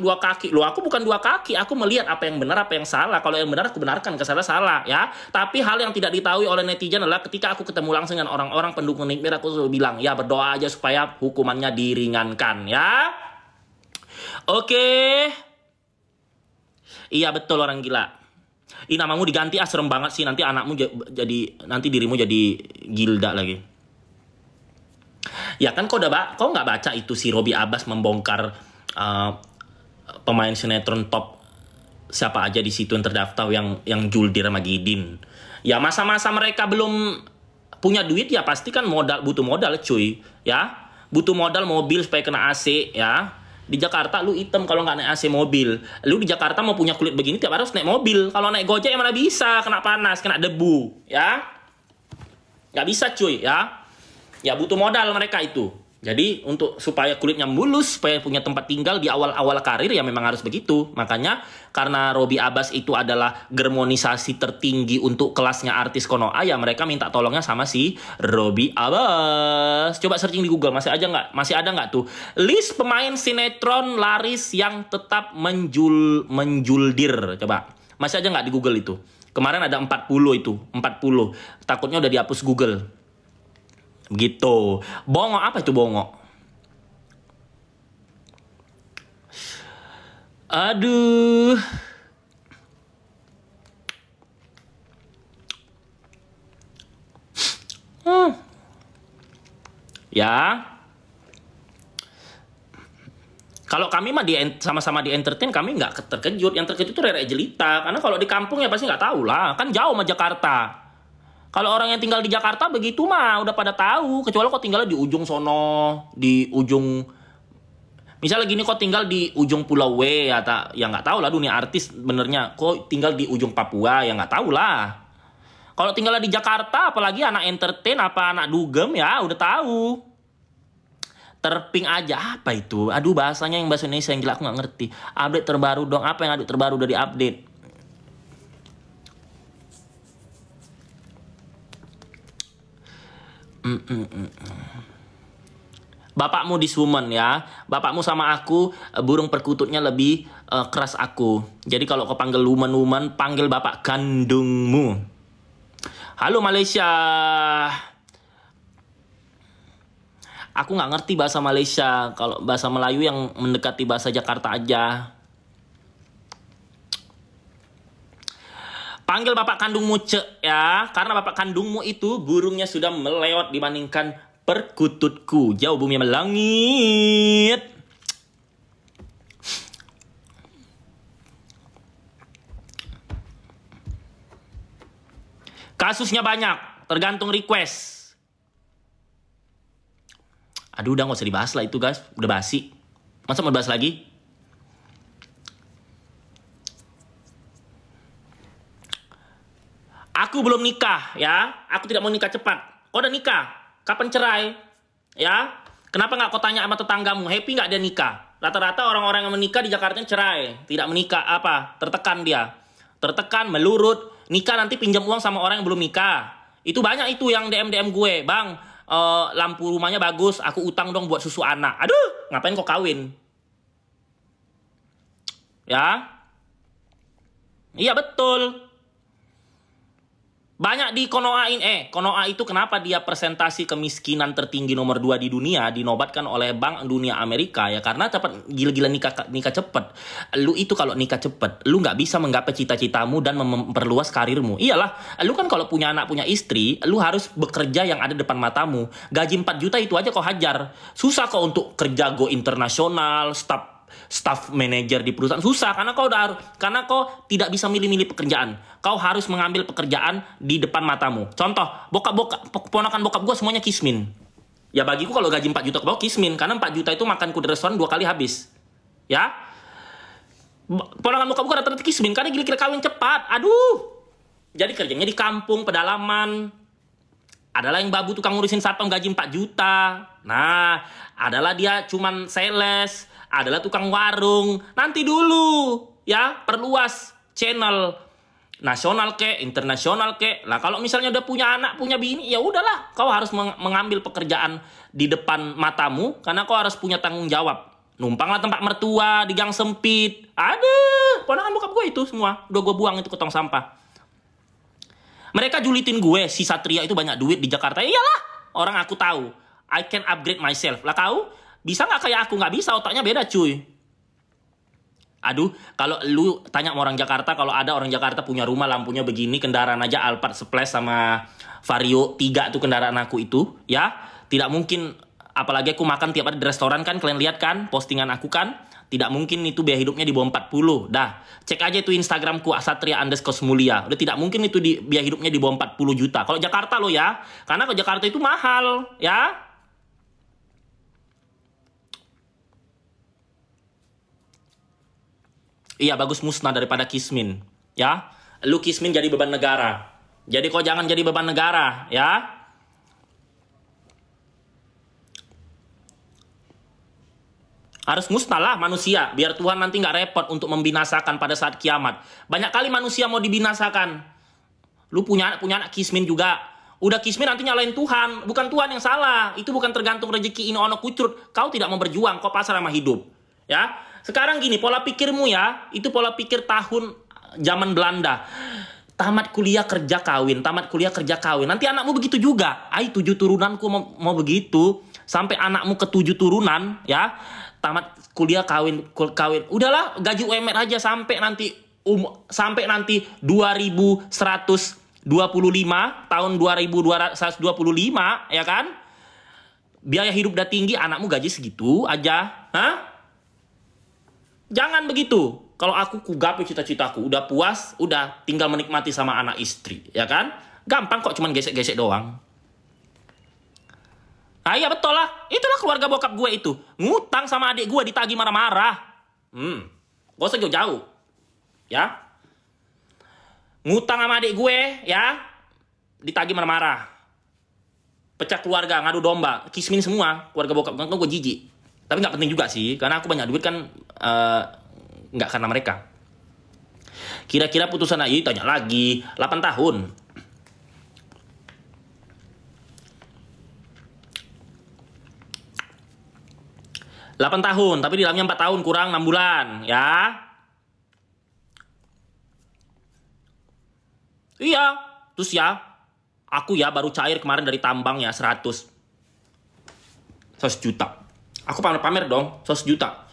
Lu aku bukan 2 kaki, aku melihat apa yang benar, apa yang salah. Kalau yang benar aku benarkan, kesalahan salah ya. Tapi hal yang tidak diketahui oleh netizen adalah ketika aku ketemu langsung dengan orang-orang pendukung Nikmir, aku selalu bilang, ya berdoa aja supaya hukumannya diringankan ya. Oke. Iya betul, orang gila. Ih, namamu diganti, serem banget sih, nanti nanti dirimu jadi Gilda lagi. Ya kan kau nggak baca itu si Robby Abbas membongkar pemain sinetron top siapa aja di situ yang terdaftar yang Juldir sama Gidin. Ya masa-masa mereka belum punya duit ya pasti kan butuh modal cuy ya. Butuh modal mobil supaya kena AC ya. Di Jakarta lu hitam kalau nggak naik AC mobil. Lu di Jakarta mau punya kulit begini tiap hari harus naik mobil. Kalau naik Gojek ya mana bisa, kena panas, kena debu ya. Nggak bisa cuy ya. Ya butuh modal mereka itu. Jadi supaya kulitnya mulus, supaya punya tempat tinggal di awal-awal karir ya memang harus begitu. Makanya karena Robby Abbas itu adalah germonisasi tertinggi untuk kelasnya artis Konoha, ya mereka minta tolongnya sama si Robby Abbas. Coba searching di Google, masih ada nggak tuh list pemain sinetron laris yang tetap menjuldir? Coba, masih ada nggak di Google itu? Kemarin ada 40 itu, 40. Takutnya udah dihapus Google. Gitu. Bongo, apa itu bongo? Aduh. Ya. Kalau kami mah sama-sama di entertain, kami nggak terkejut. Yang terkejut itu Rere Jelita. Karena kalau di kampung ya pasti nggak tahu lah. Kan jauh sama Jakarta. Kalau orang yang tinggal di Jakarta begitu mah udah pada tahu. Kecuali kok tinggalnya di ujung sono, di ujung, misalnya gini, kok tinggal di ujung Pulau W ya nggak tahu lah dunia artis benernya. Kok tinggal di ujung Papua ya nggak tahu lah. Kalau tinggalnya di Jakarta, apalagi anak entertain apa anak dugem ya udah tahu. Terping aja apa itu? Aduh bahasanya yang bahasa Indonesia yang gila aku nggak ngerti. Update terbaru dong. Apa yang update terbaru dari update? Bapakmu this woman ya. Bapakmu sama aku burung perkututnya lebih keras aku. Jadi kalau kau panggil woman, panggil bapak kandungmu. Halo Malaysia. Aku nggak ngerti bahasa Malaysia. Kalau bahasa Melayu yang mendekati bahasa Jakarta aja. Panggil bapak kandungmu cek ya. Karena bapak kandungmu itu burungnya sudah melewat dibandingkan perkututku. Jauh bumi melangit. Kasusnya banyak. Tergantung request. Aduh udah gak usah dibahas lah itu guys. Udah basi. Masa mau bahas lagi? Aku belum nikah ya. Aku tidak mau nikah cepat. Kau udah nikah? Kapan cerai? Ya. Kenapa nggak kau tanya sama tetanggamu? Happy nggak dia nikah? Rata-rata orang-orang yang menikah di Jakarta cerai. Tidak menikah apa? Tertekan dia. Tertekan, melurut. Nikah nanti pinjam uang sama orang yang belum nikah. Itu banyak itu yang DM gue. Bang, lampu rumahnya bagus. Aku utang dong buat susu anak. Aduh, ngapain kau kawin? Ya. Iya betul. Banyak di Konoain, Konoa itu kenapa dia presentasi kemiskinan tertinggi nomor 2 di dunia dinobatkan oleh Bank Dunia Amerika ya karena cepat gila-gila nikah cepet. Lu itu kalau nikah cepet, lu nggak bisa menggapai cita-citamu dan memperluas karirmu. Iyalah, lu kan kalau punya anak punya istri, lu harus bekerja yang ada depan matamu. Gaji 4 juta itu aja kau hajar. Susah kau untuk kerja go internasional, staff manager di perusahaan susah karena kau tidak bisa milih-milih pekerjaan. Kau harus mengambil pekerjaan di depan matamu. Contoh, ponakan bokap gue semuanya kismin. Ya bagiku kalau gaji 4 juta ke bawah kismin karena 4 juta itu makanku di restoran 2 kali habis. Ya. Ponakan bokap gue rata-rata kismin karena gila-gila kawin cepat. Aduh. Jadi kerjanya di kampung, pedalaman. Adalah yang babu tukang ngurusin satpam gaji 4 juta. Nah, adalah dia cuman sales, adalah tukang warung. Nanti dulu, ya, perluas channel nasional ke, internasional ke. Nah, kalau misalnya udah punya anak, punya bini, ya udahlah, kau harus mengambil pekerjaan di depan matamu karena kau harus punya tanggung jawab. Numpanglah tempat mertua di gang sempit. Aduh, ponakan bokap gue itu semua. Udah gue buang itu ke tong sampah. Mereka julitin gue, si Satria itu banyak duit di Jakarta. Iyalah, orang aku tahu. I can upgrade myself. Lah kau, bisa nggak kayak aku? Nggak bisa, otaknya beda cuy. Aduh, kalau lu tanya sama orang Jakarta, kalau ada orang Jakarta punya rumah, lampunya begini, kendaraan aja Alphard Splash sama Vario 3 tuh kendaraan aku itu, ya. Tidak mungkin, apalagi aku makan tiap hari di restoran kan, kalian lihat kan, postingan aku kan. Tidak mungkin itu biaya hidupnya di bawah 40. Dah, cek aja itu Instagramku @satria_mulia. Udah tidak mungkin itu biaya hidupnya di bawah 40 juta. Kalau Jakarta lo ya. Karena ke Jakarta itu mahal, ya. Iya, bagus musnah daripada kismin, ya. Lu kismin jadi beban negara. Jadi kau jangan jadi beban negara, ya. Harus musnah lah manusia, biar Tuhan nanti nggak repot untuk membinasakan pada saat kiamat. Banyak kali manusia mau dibinasakan. Lu punya anak kismin juga. Udah kismin nanti nyalain Tuhan. Bukan Tuhan yang salah. Itu bukan tergantung rezeki ini ono kucurut. Kau tidak mau berjuang, kau pasrah sama hidup. Ya. Sekarang gini, pola pikirmu ya, itu pola pikir tahun zaman Belanda. Tamat kuliah kerja kawin, tamat kuliah kerja kawin. Nanti anakmu begitu juga. 7 turunanku mau begitu. Sampai anakmu ke 7 turunan, ya. Tamat kuliah kawin. Udahlah, gaji UMR aja sampai nanti 2125 tahun 2225 ya kan? Biaya hidup udah tinggi, anakmu gaji segitu aja. Hah? Jangan begitu. Kalau aku gapai cita-citaku, udah puas, udah tinggal menikmati sama anak istri, ya kan? Gampang kok, cuman gesek-gesek doang. Ah iya betul lah, itulah keluarga bokap gue itu. Ngutang sama adik gue ditagih marah-marah. Gak usah jauh-jauh. Ya. Ngutang sama adik gue, ya. Ditagih marah-marah. Pecah keluarga, ngadu domba. Kismin semua, keluarga bokap gue jijik. Tapi gak penting juga sih, karena aku banyak duit kan gak karena mereka. Kira-kira putusan Ayu tanya lagi, 8 tahun. 8 tahun, tapi di dalamnya 4 tahun kurang 6 bulan, ya. Iya, terus ya, aku ya baru cair kemarin dari tambang ya 100 juta. Aku pamer dong, 100 juta.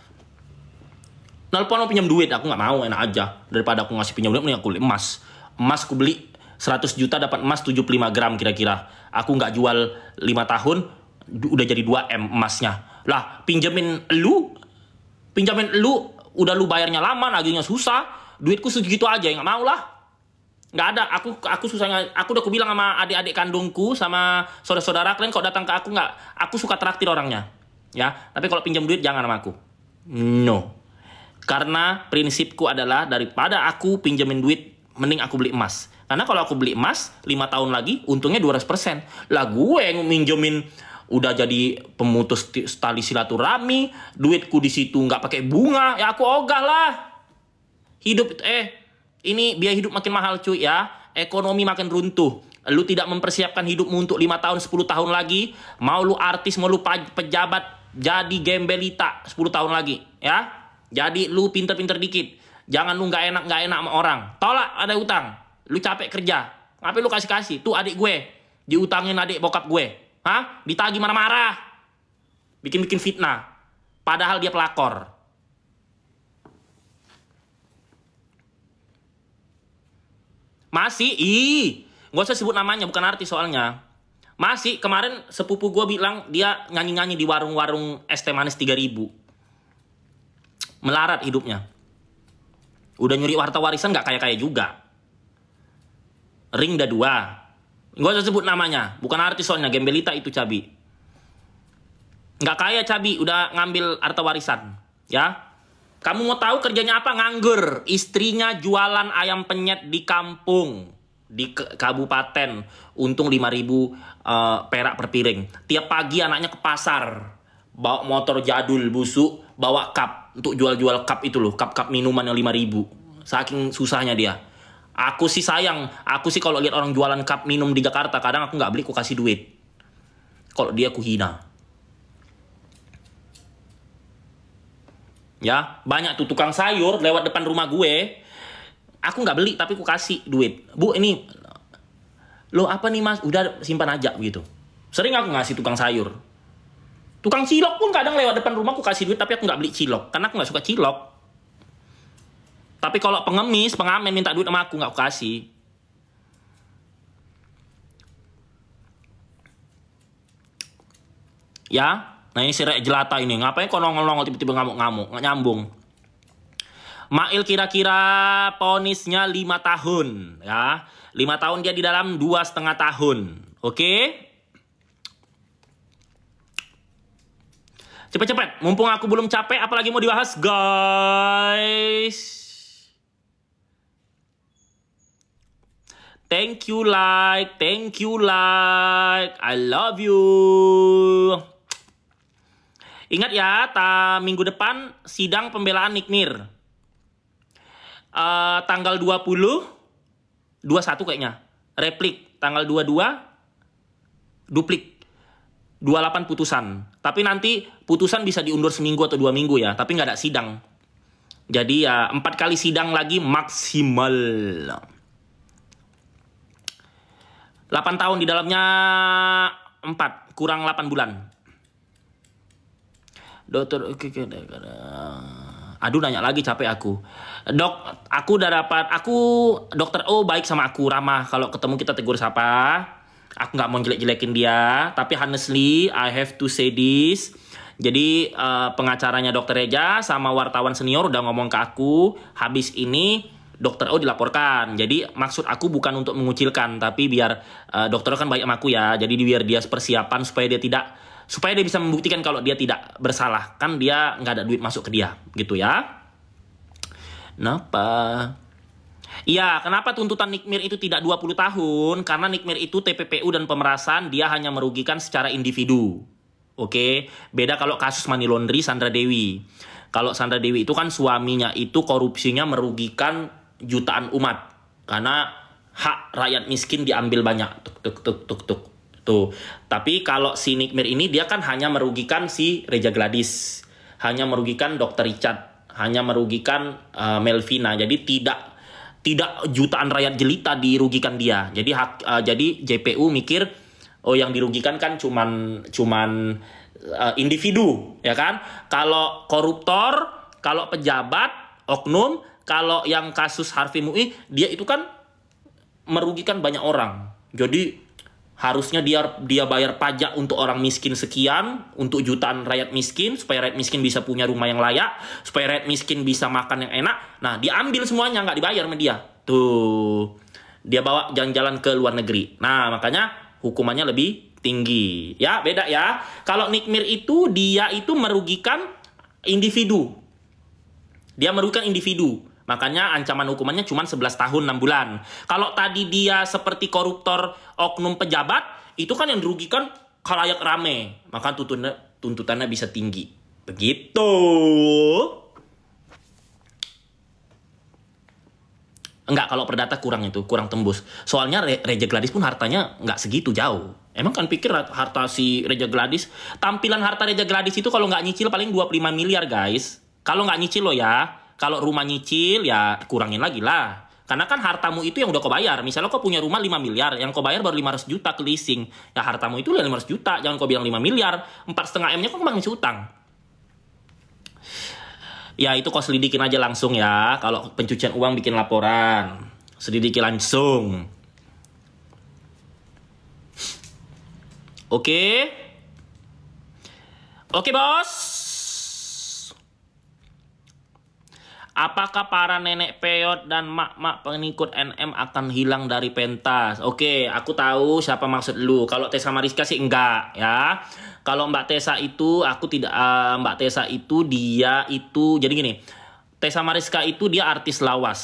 Nelpon mau pinjam duit, aku nggak mau, enak aja. Daripada aku ngasih pinjam duit, mending aku beli emas. Emas aku beli 100 juta dapat emas 75 gram kira-kira. Aku nggak jual 5 tahun, udah jadi 2M emasnya. Lah, pinjamin lu, udah lu bayarnya lama, nagihnya susah. Duitku segitu aja, nggak mau lah. Nggak ada, aku susahnya. Aku udah bilang sama adik-adik kandungku, sama saudara-saudara kalian kalau datang ke aku aku suka traktir orangnya. Ya, tapi kalau pinjam duit jangan sama aku. No. Karena prinsipku adalah daripada aku pinjemin duit, mending aku beli emas. Karena kalau aku beli emas, 5 tahun lagi, untungnya 200%. Lah gue yang minjemin, udah jadi pemutus tali silaturahmi, duitku di situ nggak pakai bunga, ya aku ogah lah. Hidup, ini biaya hidup makin mahal cuy ya. Ekonomi makin runtuh. Lu tidak mempersiapkan hidupmu untuk 5 tahun, 10 tahun lagi. Mau lu artis, mau lu pejabat, jadi gembelita 10 tahun lagi. Ya. Jadi lu pinter-pinter dikit. Jangan lu nggak enak sama orang. Tolak ada utang. Lu capek kerja. Ngapain lu kasih-kasih? Tuh adik gue. Diutangin adik bokap gue. Hah? Ditagih marah-marah. Bikin-bikin fitnah. Padahal dia pelakor. Masih, nggak usah sebut namanya, bukan artis soalnya. Masih, kemarin sepupu gue bilang dia nyanyi-nyanyi di warung-warung es teh manis 3.000. Melarat hidupnya. Udah nyuri harta warisan nggak kaya-kaya juga. Ring dah 2. Nggak usah sebut namanya, bukan artis soalnya, gembelita itu Cabi. Nggak kaya Cabi, udah ngambil harta warisan. Ya. Kamu mau tahu kerjanya apa? Nganggur. Istrinya jualan ayam penyet di kampung. Di kabupaten. Untung 5.000 perak per piring. Tiap pagi anaknya ke pasar. Bawa motor jadul busuk. Bawa cup. Untuk jual-jual cup itu loh. Cup-cup minuman yang 5.000. Saking susahnya dia. Aku sih sayang. Aku sih kalau lihat orang jualan cup minum di Jakarta. Kadang aku nggak beli, aku kasih duit. Kalau dia aku hina. Ya, banyak tuh tukang sayur lewat depan rumah gue. Aku nggak beli, tapi aku kasih duit. Bu, ini lo apa nih mas? Udah simpan aja gitu. Sering aku ngasih tukang sayur. Tukang cilok pun kadang lewat depan rumah aku kasih duit, tapi aku nggak beli cilok. Karena aku nggak suka cilok. Tapi kalau pengemis, pengamen minta duit sama aku, nggak aku kasih. Ya. Nah ini si Rek Jelata ini, ngapain kok nongol-nongol tiba-tiba ngamuk-ngamuk, nggak nyambung. Mail kira-kira ponisnya 5 tahun, ya. 5 tahun dia di dalam 2,5 tahun, oke? Cepet-cepet, mumpung aku belum capek, apalagi mau dibahas, guys. Thank you like, I love you. Ingat ya, minggu depan sidang pembelaan Nick Mir. Tanggal 21 kayaknya. Replik. Tanggal 22, duplik. 28 putusan. Tapi nanti putusan bisa diundur seminggu atau 2 minggu ya. Tapi nggak ada sidang. Jadi ya 4 kali sidang lagi maksimal. 8 tahun di dalamnya 4. Kurang 8 bulan. Dokter, aduh nanya lagi capek aku. Dok, aku udah dapat, dokter O baik sama aku, ramah. Kalau ketemu kita tegur sapa. Aku nggak mau jelek-jelekin dia, tapi honestly I have to say this. Jadi pengacaranya dokter Reja sama wartawan senior udah ngomong ke aku, habis ini dokter O dilaporkan. Jadi maksud aku bukan untuk mengucilkan, tapi biar dokter O kan baik sama aku ya. Jadi biar dia persiapan supaya dia bisa membuktikan kalau dia tidak bersalah. Kan dia nggak ada duit masuk ke dia. Gitu ya. Kenapa? Iya, kenapa tuntutan Nick Mir itu tidak 20 tahun? Karena Nick Mir itu TPPU dan pemerasan, dia hanya merugikan secara individu. Oke? Beda kalau kasus money laundry Sandra Dewi. Kalau Sandra Dewi itu kan suaminya itu korupsinya merugikan jutaan umat. Karena hak rakyat miskin diambil banyak. Tuk. Tuh. Tapi kalau si Nick Mir ini dia kan hanya merugikan si Reja Gladys. hanya merugikan Dr. Richard, hanya merugikan Melvina. Jadi tidak jutaan rakyat jelita dirugikan dia. Jadi JPU mikir, oh yang dirugikan kan cuman individu, ya kan? Kalau koruptor, kalau pejabat, oknum, kalau yang kasus Harvey Muiz, dia itu kan merugikan banyak orang. Jadi harusnya dia bayar pajak untuk orang miskin sekian, untuk jutaan rakyat miskin, supaya rakyat miskin bisa punya rumah yang layak, supaya rakyat miskin bisa makan yang enak. Nah, diambil semuanya, nggak dibayar sama dia. Tuh, dia bawa jalan-jalan ke luar negeri. Nah, makanya hukumannya lebih tinggi. Ya, beda ya. Kalau Nick Mir itu, dia itu merugikan individu. Dia merugikan individu. Makanya ancaman hukumannya cuma 11 tahun 6 bulan. Kalau tadi dia seperti koruptor oknum pejabat, itu kan yang dirugikan khalayak rame. Maka tuntutannya bisa tinggi. Begitu. Enggak, kalau perdata kurang tembus. Soalnya Reja Gladys pun hartanya nggak segitu jauh. Emang kan pikir harta si Reja Gladys, tampilan harta Reja Gladys itu kalau nggak nyicil paling 25 miliar guys. Kalau nggak nyicil lo ya. Kalau rumah nyicil ya kurangin lagi lah. Karena kan hartamu itu yang udah kau bayar. Misalnya kau punya rumah 5 miliar, yang kau bayar baru 500 juta ke leasing. Ya hartamu itu 500 juta, jangan kau bilang 5 miliar. 4,5 M-nya kau masih utang. Ya itu kau selidikin aja langsung ya. Kalau pencucian uang bikin laporan. Selidiki langsung. Oke. Oke bos. Apakah para nenek peyot dan mak-mak pengikut NM akan hilang dari pentas? Oke, aku tahu siapa maksud lu. Kalau Tessa Mariska sih enggak ya. Kalau Mbak Tessa itu, aku tidak. Mbak Tessa itu dia itu jadi gini. Tessa Mariska itu dia artis lawas,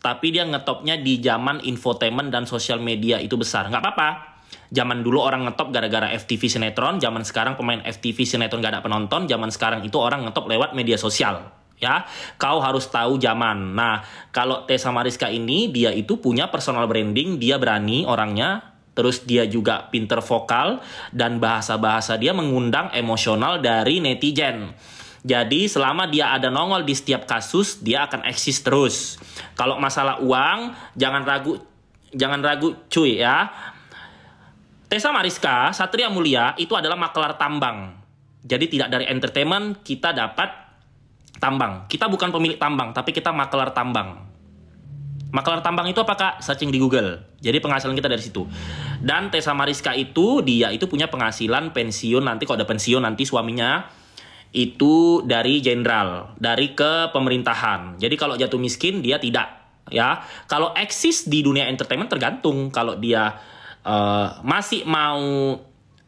tapi dia ngetopnya di zaman infotainment dan sosial media itu besar. Nggak apa-apa. Zaman dulu orang ngetop gara-gara FTV sinetron, zaman sekarang pemain FTV sinetron gak ada penonton, zaman sekarang itu orang ngetop lewat media sosial. Ya, kau harus tahu zaman. Nah, kalau Tessa Mariska ini dia itu punya personal branding, dia berani orangnya, terus dia juga pinter vokal dan bahasa-bahasa dia mengundang emosional dari netizen. Jadi selama dia ada nongol di setiap kasus, dia akan eksis terus. Kalau masalah uang, jangan ragu cuy ya. Tessa Mariska, Satria Mulia itu adalah makelar tambang. Jadi tidak dari entertainment kita dapat tambang. Kita bukan pemilik tambang, tapi kita makelar tambang. Makelar tambang itu apa kak? Searching di Google. Jadi penghasilan kita dari situ. Dan Tessa Mariska itu, dia itu punya penghasilan pensiun nanti, kalau ada pensiun nanti suaminya itu dari jenderal, dari ke pemerintahan. Jadi kalau jatuh miskin dia tidak. Ya, kalau eksis di dunia entertainment tergantung. Kalau dia masih mau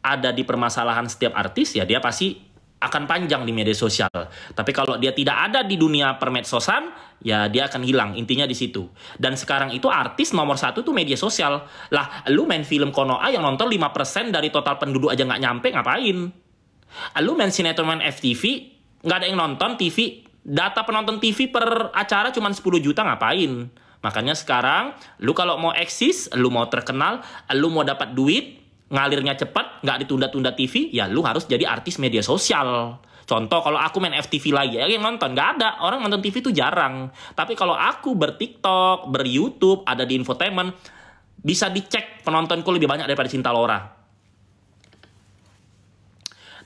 ada di permasalahan setiap artis, ya dia pasti akan panjang di media sosial. Tapi kalau dia tidak ada di dunia permedsosan, ya dia akan hilang. Intinya di situ. Dan sekarang itu artis nomor 1 tuh media sosial. Lah, lu main film Konoha yang nonton 5% dari total penduduk aja nggak nyampe, ngapain? Lu main sinetron, main FTV, nggak ada yang nonton TV. Data penonton TV per acara cuma 10 juta, ngapain? Makanya sekarang, lu kalau mau eksis, lu mau terkenal, lu mau dapat duit, ngalirnya cepat, nggak ditunda-tunda TV, ya lu harus jadi artis media sosial. Contoh, kalau aku main FTV lagi, ya yang nonton, nggak ada. Orang nonton TV itu jarang. Tapi kalau aku ber-TikTok, ber-YouTube, ada di infotainment, bisa dicek penontonku lebih banyak daripada Cinta Laura.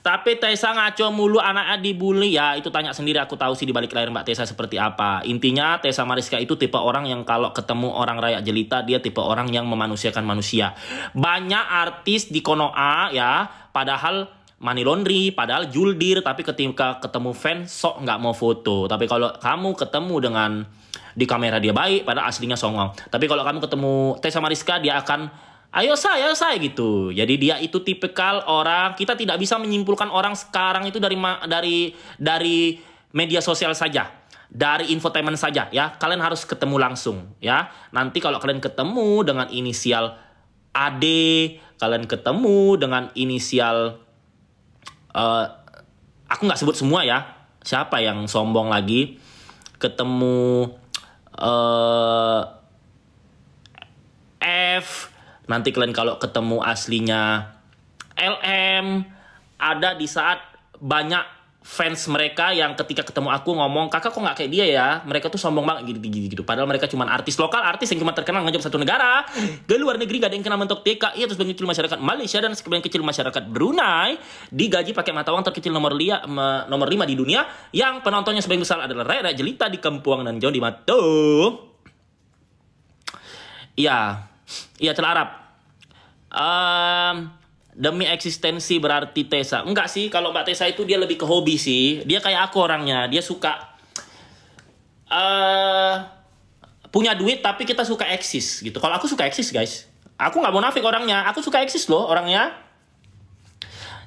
Tapi Tessa ngaco mulu, anaknya dibully. Ya itu tanya sendiri, aku tahu sih di balik layar Mbak Tessa seperti apa. Intinya Tessa Mariska itu tipe orang yang kalau ketemu orang rakyat jelita, dia tipe orang yang memanusiakan manusia. Banyak artis di Konoha ya, padahal money laundry, padahal juldir, tapi ketika ketemu fans sok nggak mau foto. Tapi kalau kamu ketemu dengan di kamera dia baik, padahal aslinya songong. Tapi kalau kamu ketemu Tessa Mariska, dia akan ayo saya gitu. Jadi dia itu tipikal orang, kita tidak bisa menyimpulkan orang sekarang itu dari media sosial saja, dari infotainment saja ya. Kalian harus ketemu langsung ya. Nanti kalau kalian ketemu dengan inisial AD, kalian ketemu dengan inisial aku nggak sebut semua ya. Siapa yang sombong lagi? Ketemu F. Nanti kalian kalau ketemu aslinya LM, ada di saat banyak fans mereka yang ketika ketemu aku ngomong, kakak kok nggak kayak dia ya, mereka tuh sombong banget gitu. Padahal mereka cuma artis lokal, artis yang cuma terkenal ngejam satu negara. Ke luar negeri gak ada yang kenal mentok TKI atau sebagian kecil masyarakat Malaysia dan sebagian kecil masyarakat Brunei digaji pakai mata uang terkecil nomor 5 di dunia, yang penontonnya sebagian besar adalah rakyat jelita di Kampuang dan jauh di Matu. Iya celah Arab. Demi eksistensi berarti Tessa. Enggak sih, kalau Mbak Tessa itu dia lebih ke hobi sih. Dia kayak aku orangnya. Dia suka punya duit tapi kita suka eksis gitu. Kalau aku suka eksis guys. Aku nggak munafik orangnya. Aku suka eksis loh orangnya.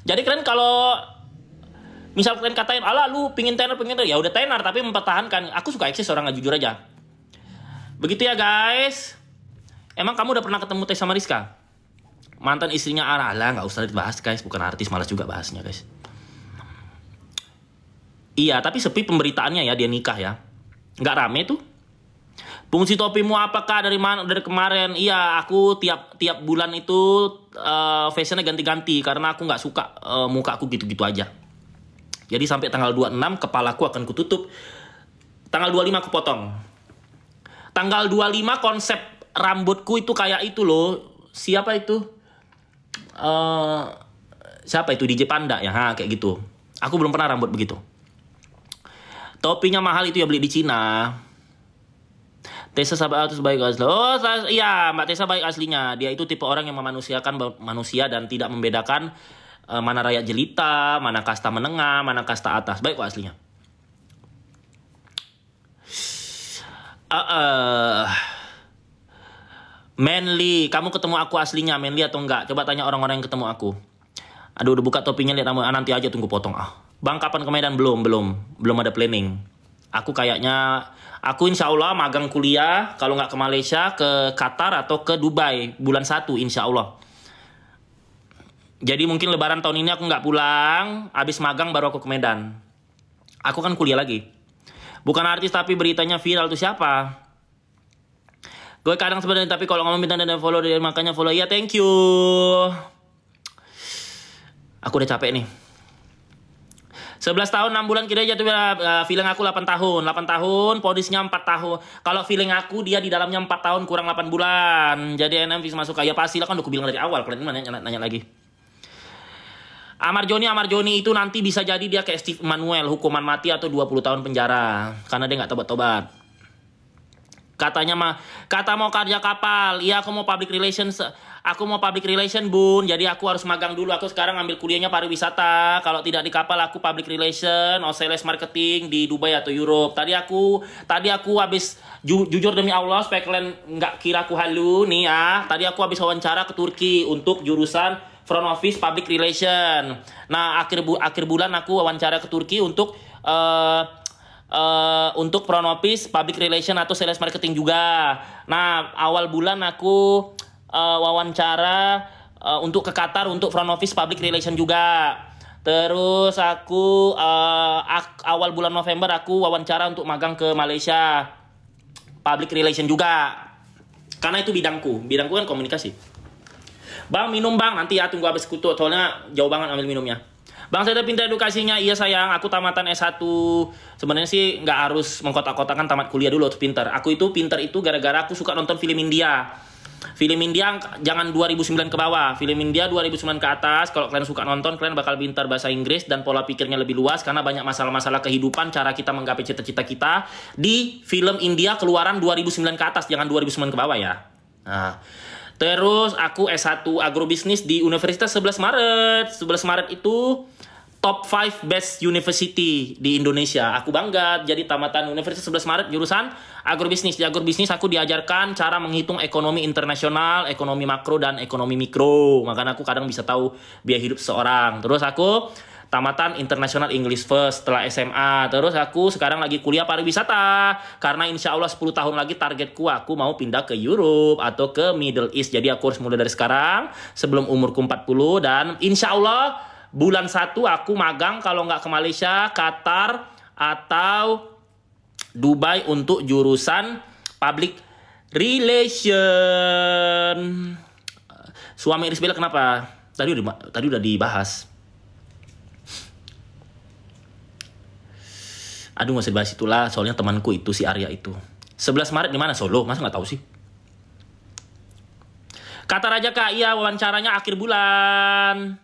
Jadi kalian kalau misal kalian katain, alah lu pingin tenar, ya udah tenar tapi mempertahankan. Aku suka eksis orangnya, jujur aja. Begitu ya guys. Emang kamu udah pernah ketemu Tessa Mariska? Mantan istrinya Arala, nggak usah dibahas guys, bukan artis, malas juga bahasnya guys. Iya, tapi sepi pemberitaannya ya, dia nikah ya. Nggak rame tuh. Fungsi topimu apakah dari mana dari kemarin? Iya, aku tiap bulan itu fashionnya ganti-ganti karena aku nggak suka muka aku gitu-gitu aja. Jadi sampai tanggal 26 kepalaku akan kututup. Tanggal 25 aku potong. Tanggal 25 konsep rambutku itu kayak itu loh. Siapa itu? Siapa itu, DJ Panda ya, kayak gitu. Aku belum pernah rambut begitu. Topinya mahal itu ya, beli di Cina. Tessa sahabat baik asli. Oh iya, Mbak Tessa baik aslinya. Dia itu tipe orang yang memanusiakan manusia dan tidak membedakan mana rakyat jelita, mana kasta menengah, mana kasta atas. Baik kok aslinya. Manly, kamu ketemu aku aslinya Manly atau enggak? Coba tanya orang-orang yang ketemu aku. Aduh, udah buka topinya, lihat nanti aja, tunggu potong. Bang, kapan ke Medan? Belum ada planning. Aku insya Allah magang kuliah, kalau nggak ke Malaysia, ke Qatar atau ke Dubai bulan 1 insya Allah. Jadi mungkin lebaran tahun ini aku nggak pulang, habis magang baru aku ke Medan. Aku kan kuliah lagi. Bukan artis tapi beritanya viral tuh siapa? Gue kadang sebenarnya, tapi kalau ngomong minta dan follow dia, makanya follow. Ya thank you. Aku udah capek nih. 11 tahun 6 bulan kira jatuh feeling aku 8 tahun. 8 tahun, podisnya 4 tahun. Kalau feeling aku dia di dalamnya 4 tahun kurang 8 bulan. Jadi NM bisa masuk kayak pastilah, kan udah aku bilang dari awal. Kalian nanya lagi. Amar Joni itu nanti bisa jadi dia kayak Steve Manuel, hukuman mati atau 20 tahun penjara karena dia nggak tobat-tobat. Kata mau kerja kapal. Iya, aku mau public relation bun. Jadi aku harus magang dulu. Aku sekarang ambil kuliahnya pariwisata. Kalau tidak di kapal aku public relation atau sales marketing di Dubai atau Europe. Tadi aku habis jujur demi Allah supaya kalian nggak kira aku halu nih ya. Tadi aku habis wawancara ke Turki untuk jurusan front office public relation. Nah, akhir bulan aku wawancara ke Turki untuk front office, public relation atau sales marketing juga. Nah, awal bulan aku wawancara untuk ke Qatar untuk front office public relation juga. Terus aku awal bulan November aku wawancara untuk magang ke Malaysia, public relation juga. Karena itu bidangku kan komunikasi. Bang, minum bang, nanti ya tunggu habis kutu, soalnya jauh banget ambil minumnya. Bang, saya pintar edukasinya. Iya sayang, aku tamatan S1. Sebenarnya sih nggak harus mengkotak-kotakan tamat kuliah dulu harus pintar. Aku itu pintar itu gara-gara aku suka nonton film India. Film India jangan 2009 ke bawah. Film India 2009 ke atas. Kalau kalian suka nonton, kalian bakal pintar bahasa Inggris dan pola pikirnya lebih luas. Karena banyak masalah-masalah kehidupan, cara kita menggapai cita-cita kita di film India keluaran 2009 ke atas. Jangan 2009 ke bawah ya. Nah, terus aku S1 agrobisnis di Universitas 11 Maret. 11 Maret itu top 5 best university di Indonesia. Aku bangga jadi tamatan Universitas 11 Maret jurusan agrobisnis. Di agrobisnis aku diajarkan cara menghitung ekonomi internasional, ekonomi makro dan ekonomi mikro. Makanya aku kadang bisa tahu biaya hidup seseorang. Terus aku tamatan International English First setelah SMA. Terus aku sekarang lagi kuliah pariwisata. Karena insya Allah 10 tahun lagi targetku aku mau pindah ke Europe atau ke Middle East. Jadi aku harus mulai dari sekarang sebelum umurku 40. Dan insya Allah bulan 1 aku magang kalau nggak ke Malaysia, Qatar, atau Dubai untuk jurusan public relation. Suami Iris Bella kenapa? Tadi udah dibahas. Aduh nggak usah dibahas itulah, soalnya temanku itu si Arya itu. 11 Maret di mana? Solo, masa nggak tahu sih? Kata Raja Kak, iya wawancaranya akhir bulan.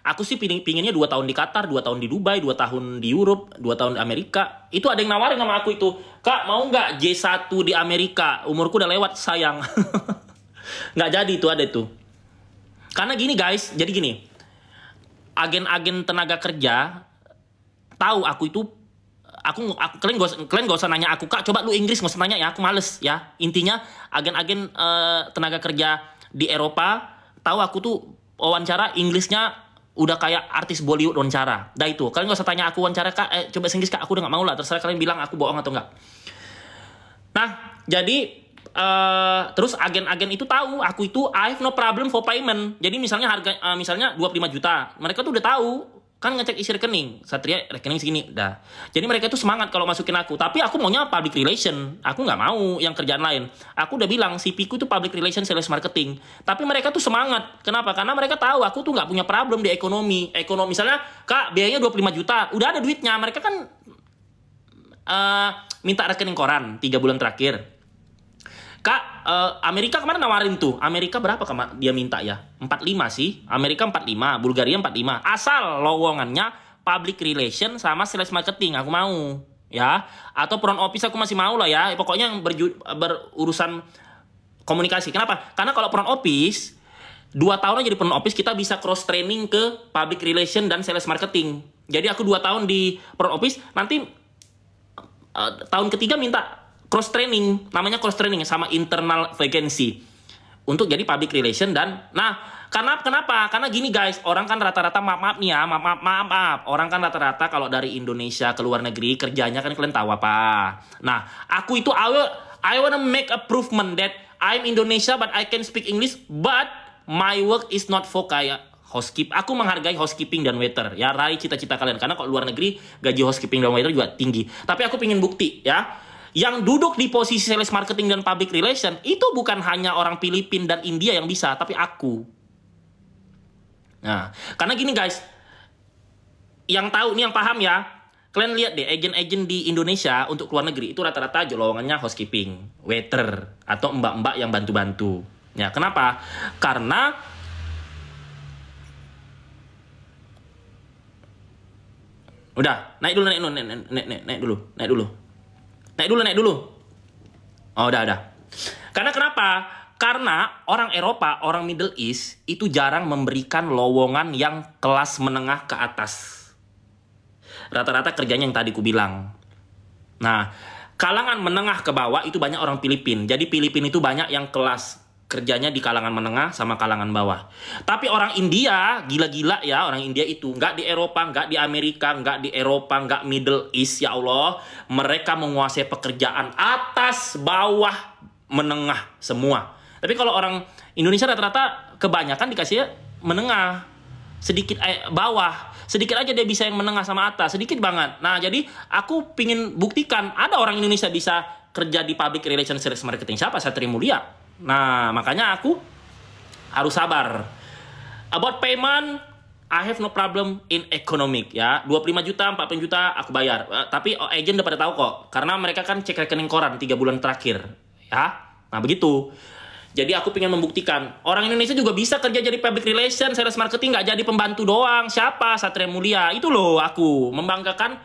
Aku sih pinginnya 2 tahun di Qatar, 2 tahun di Dubai, 2 tahun di Europe, 2 tahun di Amerika. Itu ada yang nawarin sama aku itu. Kak, mau nggak J1 di Amerika? Umurku udah lewat, sayang. Nggak jadi itu, ada itu. Karena gini guys, jadi gini. Agen-agen tenaga kerja tahu aku itu, kalian gak usah nanya aku, Kak, coba lu Inggris, gak usah nanya ya, aku males ya. Intinya agen-agen tenaga kerja di Eropa tahu aku tuh wawancara Inggrisnya udah kayak artis Bollywood wawancara. Dah itu, kalian gak usah tanya aku wawancara, Kak, coba Inggris, Kak, aku udah gak mau lah, terserah kalian bilang aku bohong atau enggak. Nah, jadi terus agen-agen itu tahu aku itu I have no problem for payment. Jadi misalnya harga misalnya 25 juta, mereka tuh udah tahu kan, ngecek isi rekening, Satria rekening segini dah. Jadi mereka itu semangat kalau masukin aku. Tapi aku maunya public relation, aku nggak mau yang kerjaan lain. Aku udah bilang CV ku itu public relation sales marketing. Tapi mereka tuh semangat. Kenapa? Karena mereka tahu aku tuh nggak punya problem di ekonomi. Misalnya, Kak, biayanya 25 juta, udah ada duitnya. Mereka kan minta rekening koran 3 bulan terakhir. Kak, Amerika kemarin nawarin tuh. Amerika berapa dia minta ya? 45 sih. Amerika 45, Bulgaria 45. Asal lowongannya public relation sama sales marketing, aku mau. Ya. Atau front office aku masih mau lah ya. Pokoknya yang berurusan komunikasi. Kenapa? Karena kalau front office 2 tahun aja di front office kita bisa cross training ke public relation dan sales marketing. Jadi aku 2 tahun di front office, nanti tahun ketiga minta cross training, namanya cross training sama internal vacancy untuk jadi public relation. Dan nah, kenapa? Karena gini guys, orang kan rata-rata maaf nih ya, maaf. Orang kan rata-rata kalau dari Indonesia ke luar negeri kerjanya kan kalian tahu apa. Nah, aku itu I wanna make a improvement that I'm Indonesia but I can speak English, but my work is not for kayak housekeeping. Aku menghargai housekeeping dan waiter. Ya, raih cita-cita kalian. Karena kalau luar negeri gaji housekeeping dan waiter juga tinggi. Tapi aku pengen bukti ya. Yang duduk di posisi sales marketing dan public relation itu bukan hanya orang Filipina dan India yang bisa, tapi aku. Nah, karena gini guys, yang tahu nih, yang paham ya, kalian lihat deh, agen-agen di Indonesia untuk luar negeri itu rata-rata lowongannya housekeeping, waiter, atau mbak-mbak yang bantu-bantu. Ya, kenapa? Karena udah, naik dulu. Oh, udah. Karena kenapa? Karena orang Eropa, orang Middle East itu jarang memberikan lowongan yang kelas menengah ke atas. Rata-rata kerjanya yang tadi ku bilang. Nah, kalangan menengah ke bawah itu banyak orang Filipina. Jadi Filipina itu banyak yang kelas kerjanya di kalangan menengah sama kalangan bawah. Tapi orang India, gila-gila ya, orang India itu nggak di Eropa, nggak di Amerika, nggak di Eropa, nggak Middle East, ya Allah. Mereka menguasai pekerjaan atas, bawah, menengah, semua. Tapi kalau orang Indonesia rata-rata kebanyakan dikasih menengah, sedikit bawah. Sedikit aja dia bisa yang menengah sama atas, sedikit banget. Nah, jadi aku pingin buktikan ada orang Indonesia bisa kerja di public relations sales marketing. Siapa? Satria Mulia. Nah, makanya aku harus sabar. About payment, I have no problem in economic ya. 25 juta, 40 juta aku bayar. Tapi agent udah pada tahu kok. Karena mereka kan cek rekening koran 3 bulan terakhir. Ya. Nah, begitu. Jadi aku pengen membuktikan orang Indonesia juga bisa kerja jadi public relation, sales marketing, nggak jadi pembantu doang. Siapa? Satria Mulia. Itu loh aku membanggakan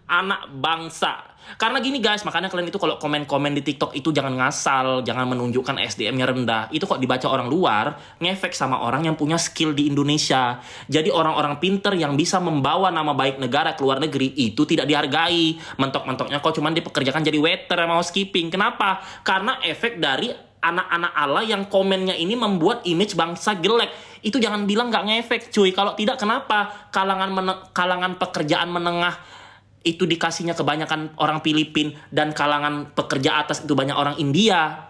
anak bangsa. Karena gini guys, makanya kalian itu kalau komen-komen di TikTok itu jangan ngasal, jangan menunjukkan SDM-nya rendah. Itu kok dibaca orang luar, ngefek sama orang yang punya skill di Indonesia. Jadi orang-orang pinter yang bisa membawa nama baik negara ke luar negeri itu tidak dihargai. Mentok-mentoknya kok cuman dipekerjakan jadi waiter sama housekeeping. Kenapa? Karena efek dari anak-anak Allah yang komennya ini membuat image bangsa jelek. Itu jangan bilang nggak ngefek cuy. Kalau tidak, kenapa kalangan pekerjaan menengah itu dikasihnya kebanyakan orang Filipina dan kalangan pekerja atas itu banyak orang India?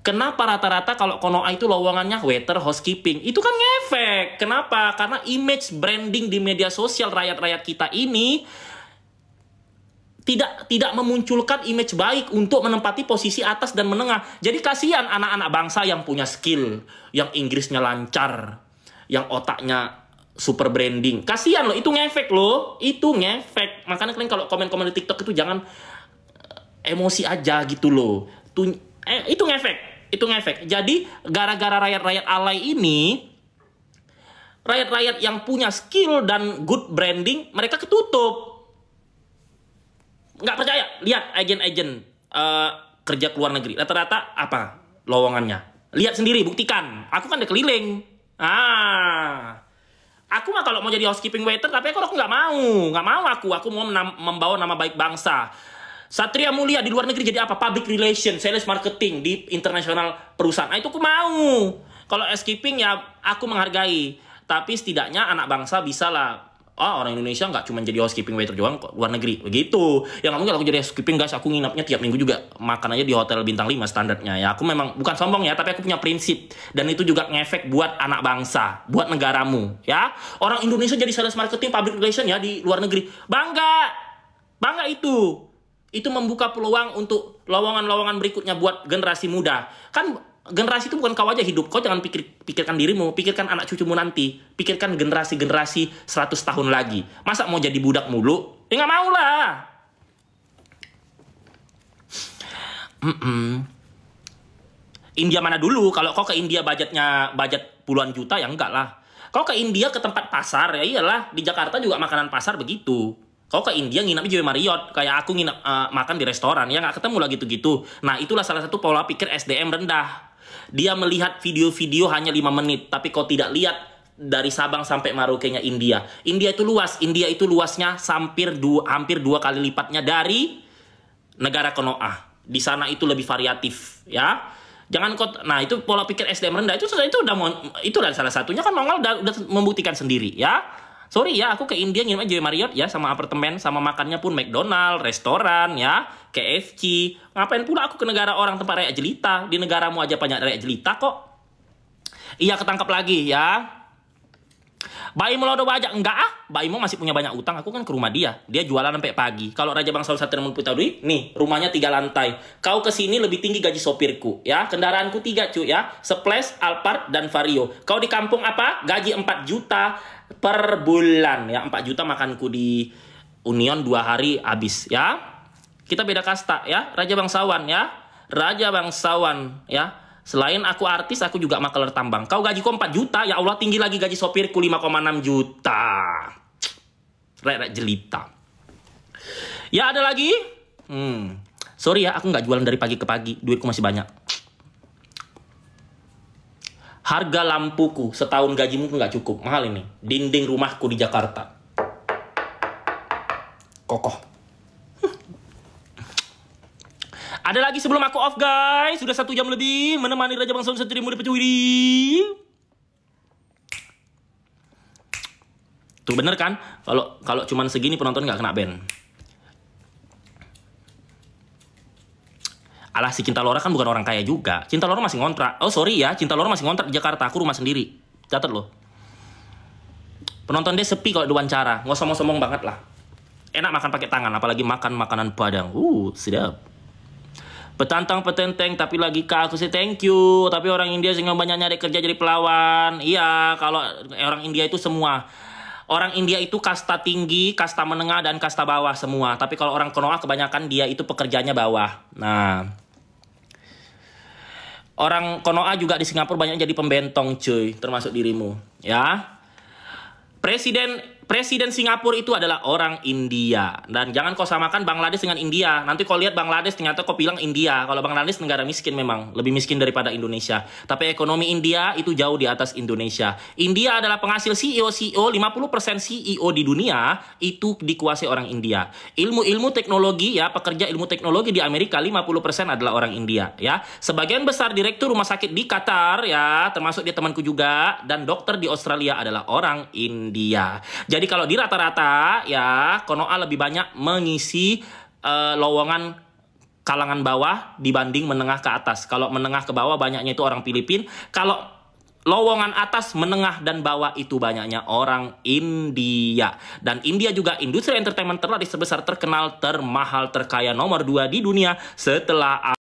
Kenapa rata-rata kalau Konoha itu lowongannya waiter, housekeeping? Itu kan ngefek. Kenapa? Karena image branding di media sosial rakyat-rakyat kita ini tidak memunculkan image baik untuk menempati posisi atas dan menengah. Jadi kasihan anak-anak bangsa yang punya skill, yang Inggrisnya lancar, yang otaknya super branding. Kasihan loh, itu ngefek loh. Itu ngefek. Makanya kalian kalau komen-komen di TikTok itu jangan emosi aja gitu loh. Itu ngefek. Itu ngefek. Jadi gara-gara rakyat-rakyat alay ini, rakyat-rakyat yang punya skill dan good branding, mereka ketutup. Nggak percaya? Lihat agen-agen kerja ke luar negeri. Rata-rata apa lowongannya? Lihat sendiri, buktikan. Aku kan udah keliling. Aku mah kalau mau jadi housekeeping waiter, tapi aku nggak mau. Nggak mau aku mau membawa nama baik bangsa. Satria Mulia di luar negeri jadi apa? Public relation, sales marketing di internasional perusahaan. Itu aku mau. Kalau housekeeping ya aku menghargai. Tapi setidaknya anak bangsa bisa lah. Orang Indonesia nggak cuma jadi housekeeping waiter doang kok, luar negeri. Begitu. Ya nggak mungkin aku jadi housekeeping guys. Aku nginapnya tiap minggu juga. Makan aja di hotel bintang 5 standarnya. Ya aku memang bukan sombong ya, tapi aku punya prinsip. Dan itu juga ngefek buat anak bangsa. Buat negaramu. Ya. Orang Indonesia jadi sales marketing, public relation ya di luar negeri. Bangga. Bangga itu. Itu membuka peluang untuk lowongan-lowongan berikutnya buat generasi muda. Kan generasi itu bukan kau aja hidup. Kau jangan pikirkan dirimu, pikirkan anak cucumu nanti. Pikirkan generasi-generasi 100 tahun lagi. Masa mau jadi budak mulu? Ya nggak mau lah. India mana dulu? Kalau kau ke India budget puluhan juta, ya enggak lah. Kau ke India ke tempat pasar, ya iyalah. Di Jakarta juga makanan pasar begitu. Kau ke India nginap di Marriott, kayak aku nginap makan di restoran, ya nggak ketemu lah gitu-gitu. Nah itulah salah satu pola pikir SDM rendah. Dia melihat video-video hanya 5 menit, tapi kau tidak lihat dari Sabang sampai Merauke-nya India. India itu luas, India itu luasnya hampir 2 kali lipatnya dari negara Konoha. Di sana itu lebih variatif, ya. Jangan kau, nah itu pola pikir SDM rendah itu udah salah satunya kan Nongol udah membuktikan sendiri, ya. Sorry ya, aku ke India nginep aja Marriott ya, sama apartemen, sama makannya pun McDonald, restoran ya, KFC. Ngapain pula aku ke negara orang tempat rakyat jelita? Di negaramu aja banyak rakyat jelita kok. Iya, ketangkap lagi ya. Baimo lo udah banyak? Enggak ah, Baimo masih punya banyak utang. Aku kan ke rumah dia. Dia jualan sampai pagi. Kalau Raja Bangsawan Satria Mulia nih, rumahnya 3 lantai. Kau kesini lebih tinggi gaji sopirku ya. Kendaraanku 3 cuy ya. Splash, Alphard, dan Vario. Kau di kampung apa? Gaji 4 juta per bulan ya. 4 juta makanku di Union 2 hari habis ya. Kita beda kasta ya. Raja Bangsawan ya. Raja Bangsawan ya. Selain aku artis, aku juga makeler tambang. Kau gaji kok 4 juta? Ya Allah, tinggi lagi gaji sopirku 5,6 juta. Rek jelita. Ya ada lagi? Sorry ya, aku nggak jualan dari pagi ke pagi. Duitku masih banyak. Harga lampuku setahun gajimu nggak cukup. Mahal ini. Dinding rumahku di Jakarta. Kokoh. Ada lagi sebelum aku off guys. Sudah 1 jam lebih menemani Raja Bangsawan Satria Mulia Pecuwidi. Tuh bener kan? Kalau cuman segini penonton nggak kena ban. Alah, si Cinta Lora kan bukan orang kaya juga. Cinta Lora masih ngontrak. Oh sorry ya, Cinta Lora masih ngontrak di Jakarta. Aku rumah sendiri. Catat loh. Penonton dia sepi kalau diwawancara. Nggak sombong-sombong banget lah. Enak makan pakai tangan, apalagi makan makanan Padang. Sedap. Petantang petenteng tapi lagi kak aku sih thank you. Tapi orang India sehingga banyak nyari kerja jadi pelawan. Iya, kalau orang India itu semua. Orang India itu kasta tinggi, kasta menengah, dan kasta bawah semua. Tapi kalau orang Konoha kebanyakan dia itu pekerjanya bawah. Nah, orang Konoha juga di Singapura banyak jadi pembentong cuy, termasuk dirimu. Ya, Presiden Singapura itu adalah orang India. Dan jangan kau samakan Bangladesh dengan India. Nanti kau lihat Bangladesh ternyata kau bilang India. Kalau Bangladesh negara miskin memang. Lebih miskin daripada Indonesia. Tapi ekonomi India itu jauh di atas Indonesia. India adalah penghasil CEO. 50% CEO di dunia itu dikuasai orang India. Ilmu teknologi ya, pekerja ilmu teknologi di Amerika 50% adalah orang India ya. Sebagian besar direktur rumah sakit di Qatar ya, termasuk dia temanku juga. Dan dokter di Australia adalah orang India. Jadi kalau di rata-rata ya Konoha lebih banyak mengisi lowongan kalangan bawah dibanding menengah ke atas. Kalau menengah ke bawah banyaknya itu orang Filipina. Kalau lowongan atas, menengah, dan bawah itu banyaknya orang India. Dan India juga industri entertainment terlaris, terbesar, terkenal, termahal, terkaya nomor 2 di dunia setelah